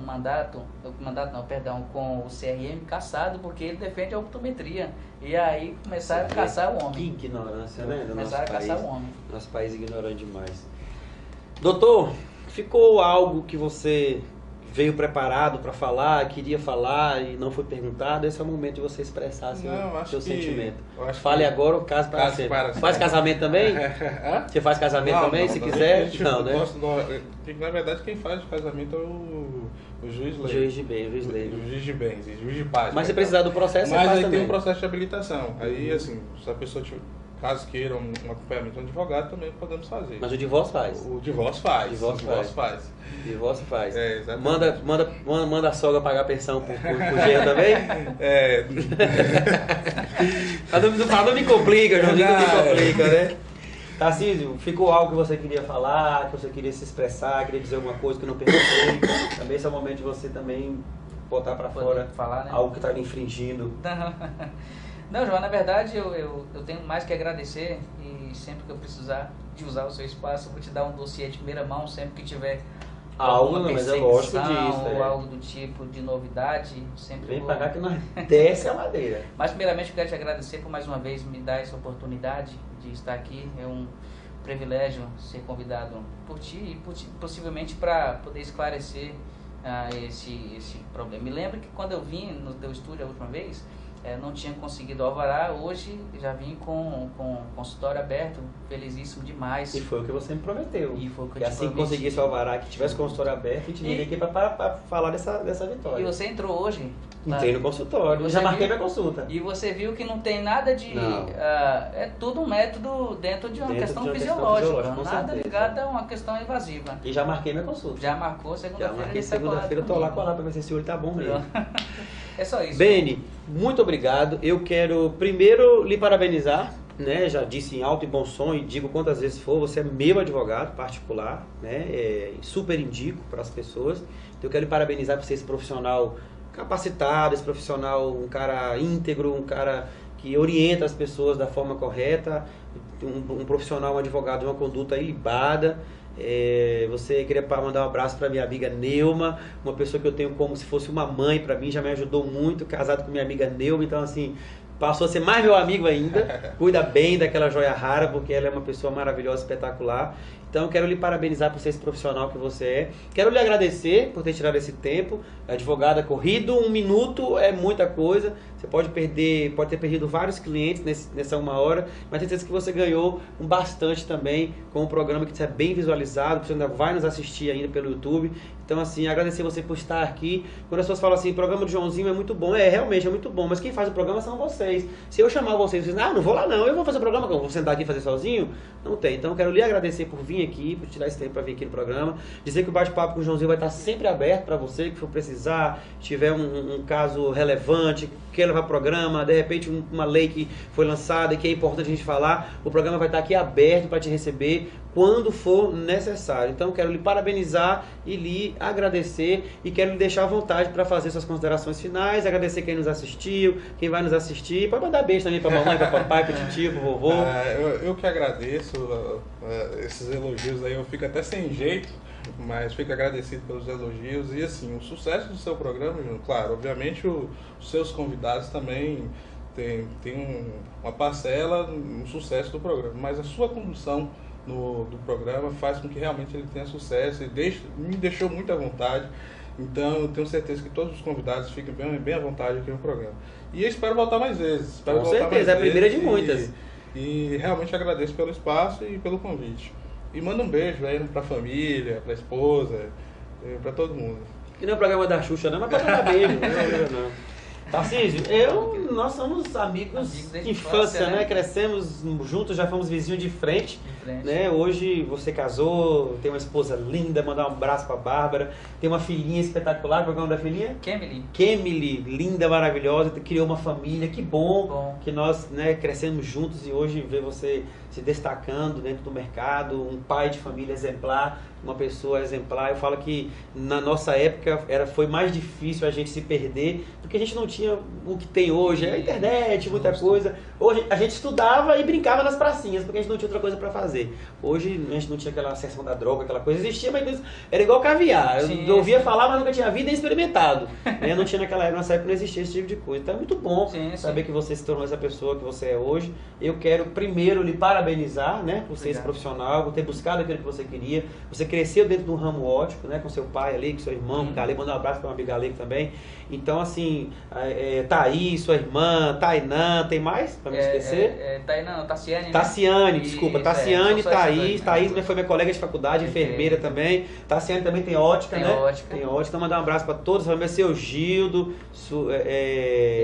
Speaker 2: com o CRM caçado, porque ele defende a optometria. E aí começaram a caçar o homem.
Speaker 1: Que ignorância, né?
Speaker 2: Começaram a caçar o homem.
Speaker 1: Nosso país é ignorante demais. Doutor, ficou algo que você veio preparado para falar, queria falar e não foi perguntado? Esse é o momento de você expressar seu sentimento. Fale agora o caso para você. Faz casamento também? Você faz casamento também, se quiser? Não, né?
Speaker 3: Na verdade, quem faz o casamento é o juiz lei.
Speaker 1: Juiz de bens,
Speaker 3: juiz de bens, juiz de paz.
Speaker 1: Mas se precisar do processo,
Speaker 3: mas
Speaker 1: você faz
Speaker 3: aí
Speaker 1: também.
Speaker 3: Tem um processo de habilitação. Aí, assim, se a pessoa caso queira um acompanhamento de um advogado, também podemos fazer.
Speaker 1: Mas o divórcio faz?
Speaker 3: O divórcio faz.
Speaker 1: Divórcio faz.
Speaker 3: Exatamente.
Speaker 1: Manda a sogra pagar a pensão pro Jean também? Não me complica, não me complica, né? Tarcísio, ficou algo que você queria falar, que você queria se expressar, queria dizer alguma coisa que eu não perguntei? Também esse é o momento de você também botar pra fora
Speaker 2: falar, né?
Speaker 1: Algo que está lhe infringindo.
Speaker 2: Não, João, na verdade eu tenho mais que agradecer, e sempre que eu precisar de usar o seu espaço, eu vou te dar um dossiê de primeira mão, sempre que tiver
Speaker 1: algo, mas é lógico disso,
Speaker 2: ou algo do tipo de novidade, sempre
Speaker 1: vem pagar que nós desce a madeira.
Speaker 2: Mas primeiramente eu quero te agradecer por mais uma vez me dar essa oportunidade de estar aqui. É um privilégio ser convidado por ti e possivelmente para poder esclarecer esse problema. Me lembro que quando eu vim no teu estúdio a última vez, não tinha conseguido alvará. Hoje já vim com consultório aberto, felizíssimo demais.
Speaker 1: E foi o que você me prometeu.
Speaker 2: E foi o que eu
Speaker 1: te assim que conseguisse o alvará, que tivesse consultório aberto, a gente viria aqui para falar dessa vitória.
Speaker 2: E você entrou hoje?
Speaker 1: Entrei no consultório, eu já marquei minha consulta.
Speaker 2: E você viu que não tem nada de... é tudo um método dentro de uma questão fisiológica, nada ligado a uma questão invasiva.
Speaker 1: E já marquei minha consulta.
Speaker 2: Já marcou segunda-feira?
Speaker 1: Já marquei segunda-feira, eu tô lá para ver se esse olho tá bom mesmo.
Speaker 2: É só isso.
Speaker 1: Beni, muito obrigado. Eu quero primeiro lhe parabenizar, né? Já disse em alto e bom som e digo quantas vezes for, você é meu advogado particular, né? Super indico para as pessoas. Então eu quero lhe parabenizar por ser esse profissional capacitado, esse profissional, um cara íntegro, um cara que orienta as pessoas da forma correta, um profissional, um advogado de uma conduta ilibada. Você queria mandar um abraço para minha amiga Neuma, uma pessoa que eu tenho como se fosse uma mãe para mim, já me ajudou muito, casado com minha amiga Neuma, então assim, passou a ser mais meu amigo ainda, cuida bem daquela joia rara, porque ela é uma pessoa maravilhosa, espetacular. Então eu quero lhe parabenizar por ser esse profissional que você é, quero lhe agradecer por ter tirado esse tempo, advogada corrido, 1 minuto é muita coisa, Você pode ter perdido vários clientes nessa 1 hora, mas tenho certeza que você ganhou bastante também com o programa que é bem visualizado, que você ainda vai nos assistir ainda pelo YouTube. Então, assim, agradecer você por estar aqui. Quando as pessoas falam assim, o programa do Joãozinho é muito bom, realmente é muito bom, mas quem faz o programa são vocês. Se eu chamar vocês e não vou lá não, eu vou fazer o programa, eu vou sentar aqui e fazer sozinho, não tem. Então, eu quero lhe agradecer por vir aqui, por tirar esse tempo para vir aqui no programa, dizer que o bate-papo com o Joãozinho vai estar sempre aberto para você, que for precisar, tiver um caso relevante, quer levar programa, de repente uma lei que foi lançada e que é importante a gente falar, o programa vai estar aqui aberto para te receber quando for necessário. Então, quero lhe parabenizar e lhe agradecer e quero lhe deixar à vontade para fazer suas considerações finais, agradecer quem nos assistiu, quem vai nos assistir, pode mandar beijo também para a mamãe, para o papai, para o tio, para o vovô.
Speaker 3: Eu que agradeço esses elogios aí, eu fico até sem jeito, mas fico agradecido pelos elogios e assim, o sucesso do seu programa, Júnior, claro, obviamente os seus convidados também tem uma parcela no sucesso do programa, mas a sua condução do programa faz com que realmente ele tenha sucesso e me deixou muito à vontade. Então eu tenho certeza que todos os convidados fiquem bem à vontade aqui no programa. E eu espero voltar mais vezes.
Speaker 1: Com certeza, é a primeira de muitas.
Speaker 3: E realmente agradeço pelo espaço e pelo convite. E manda um beijo aí pra família, pra esposa, pra todo mundo.
Speaker 1: Que não é o programa da Xuxa, não, mas pode mandar beijo. Não. Tarcísio, nós somos amigos de infância, né? Crescemos juntos, já fomos vizinhos de frente. Né? Hoje você casou, tem uma esposa linda, mandar um abraço pra Bárbara, tem uma filhinha espetacular, qual é o nome da filhinha? Kemily, linda, maravilhosa, criou uma família, que bom. Que nós, né, crescemos juntos e hoje ver você se destacando dentro do mercado, um pai de família exemplar, uma pessoa exemplar. Eu falo que na nossa época foi mais difícil a gente se perder, porque a gente não tinha o que tem hoje, a internet, muita coisa. Hoje a gente estudava e brincava nas pracinhas, porque a gente não tinha outra coisa para fazer. Hoje a gente não tinha aquela seção da droga, aquela coisa, existia, mas era igual caviar. Eu ouvia falar, mas nunca tinha visto nem experimentado. Não tinha nossa época não existia esse tipo de coisa. Então é muito bom saber que você se tornou essa pessoa que você é hoje. Eu quero primeiro lhe parabenizar, né, por ser esse profissional, por ter buscado aquilo que você queria. Você cresceu dentro de um ramo ótico, né, com seu pai ali, com seu irmão, com o Galego, mandar um abraço para uma amiga Galego também. Então, assim, Thaís, sua irmã, Tainã, tem mais para me esquecer?
Speaker 2: Tassiane.
Speaker 1: Tassiane, desculpa, Tassiane, Thaís foi minha colega de faculdade, enfermeira também. Tassiane também tem ótica, né? Tem ótica. Então, mandar um abraço para todos, família, seu Gildo,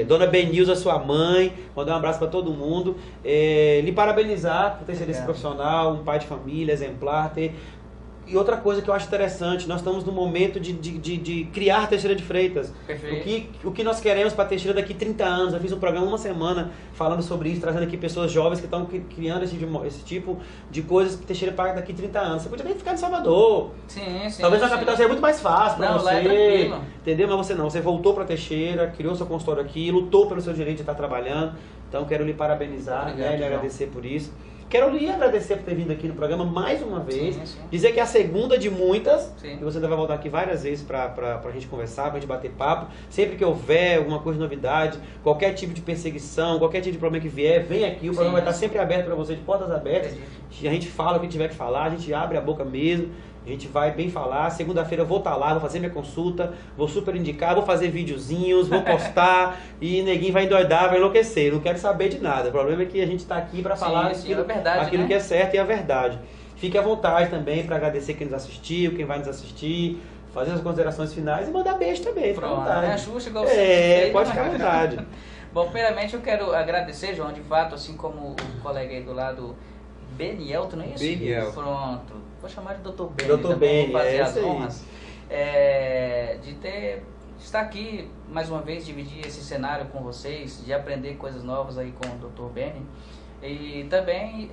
Speaker 1: Dona Benilza, sua mãe, mandar um abraço para todo mundo. Lhe parabenizar por ter sido esse profissional, um pai de família, exemplar, E outra coisa que eu acho interessante, nós estamos no momento de criar Teixeira de Freitas. O que nós queremos para Teixeira daqui 30 anos. Eu fiz um programa uma semana falando sobre isso, trazendo aqui pessoas jovens que estão criando esse tipo de coisas que Teixeira paga daqui 30 anos. Você podia nem ficar em Salvador. Talvez na capital seja muito mais fácil para você. Lá é tranquilo. Entendeu? Mas você não. Você voltou para Teixeira, criou seu consultório aqui, lutou pelo seu direito de estar trabalhando. Então quero lhe parabenizar, lhe agradecer por isso. Quero lhe agradecer por ter vindo aqui no programa mais uma vez. Dizer que é a segunda de muitas. E você ainda vai voltar aqui várias vezes para a gente conversar, para a gente bater papo. Sempre que houver alguma coisa de novidade, qualquer tipo de perseguição, qualquer tipo de problema que vier, vem aqui. O programa vai estar sempre aberto para você, de portas abertas. A gente fala o que tiver que falar, a gente abre a boca mesmo. A gente vai bem falar. Segunda-feira eu vou estar lá, vou fazer minha consulta, vou super indicar, vou fazer videozinhos, vou postar e neguinho vai endoidar, vai enlouquecer. Não quero saber de nada. O problema é que a gente está aqui para falar aquilo que é certo e a verdade. Fique à vontade também para agradecer quem nos assistiu, quem vai nos assistir, fazer as considerações finais e mandar beijo também. Fique à vontade.
Speaker 2: A Xuxa, igual você
Speaker 1: pode ficar à vontade.
Speaker 2: Bom, primeiramente eu quero agradecer, João, de fato, assim como o colega aí do lado, Benielto, não é isso?
Speaker 3: Benielto.
Speaker 2: Pronto. Vou chamar de Dr. Beni.
Speaker 1: Dr. Beni,
Speaker 2: vou fazer as honras. De estar aqui, mais uma vez, dividir esse cenário com vocês, de aprender coisas novas aí com o Dr. Beni. E também,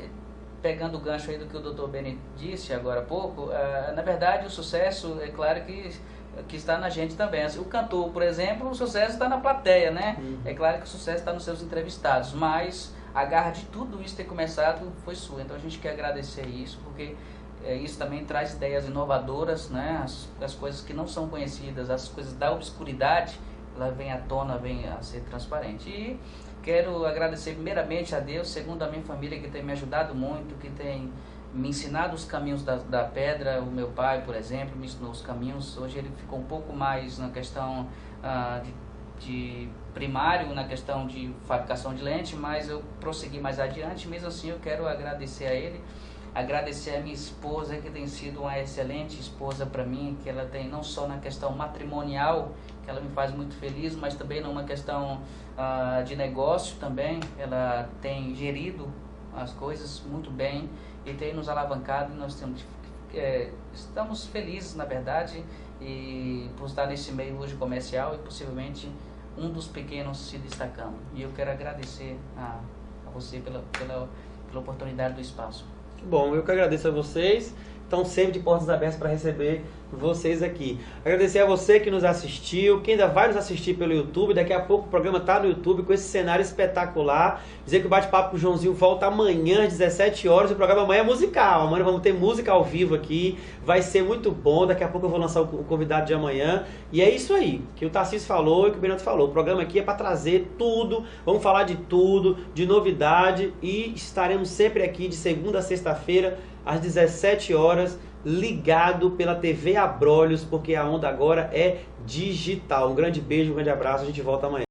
Speaker 2: pegando o gancho aí do que o Dr. Beni disse agora há pouco, na verdade o sucesso, é claro que está na gente também. O cantor, por exemplo, o sucesso está na plateia, né? É claro que o sucesso está nos seus entrevistados, mas a garra de tudo isso ter começado foi sua. Então a gente quer agradecer isso, porque isso também traz ideias inovadoras, né? As coisas que não são conhecidas, as coisas da obscuridade, ela vem à tona, vem a ser transparente. E quero agradecer primeiramente a Deus, segundo a minha família, que tem me ajudado muito, que tem me ensinado os caminhos da pedra. O meu pai, por exemplo, me ensinou os caminhos. Hoje ele ficou um pouco mais na questão de de primário na questão de fabricação de lente, mas eu prossegui mais adiante. Mesmo assim, eu quero agradecer a ele, agradecer a minha esposa, que tem sido uma excelente esposa para mim, que ela tem não só na questão matrimonial, que ela me faz muito feliz, mas também numa questão de negócio também. Ela tem gerido as coisas muito bem e tem nos alavancado, e nós estamos felizes, na verdade, e por estar nesse meio hoje comercial e possivelmente um dos pequenos se destacando. E eu quero agradecer a você pela oportunidade do espaço.
Speaker 1: Bom, eu que agradeço a vocês. Estão sempre de portas abertas para receber vocês aqui. Agradecer a você que nos assistiu, que ainda vai nos assistir pelo YouTube. Daqui a pouco o programa está no YouTube com esse cenário espetacular. Dizer que o Bate-Papo com o Joãozinho volta amanhã às 17 horas. O programa amanhã é musical. Amanhã vamos ter música ao vivo aqui. Vai ser muito bom. Daqui a pouco eu vou lançar o convidado de amanhã. E é isso aí, que o Tarcísio falou e que o Bernardo falou. O programa aqui é para trazer tudo. Vamos falar de tudo, de novidade. E estaremos sempre aqui de segunda a sexta-feira às 17 horas, ligado pela TV Abrolhos, porque a onda agora é digital. Um grande beijo, um grande abraço, a gente volta amanhã.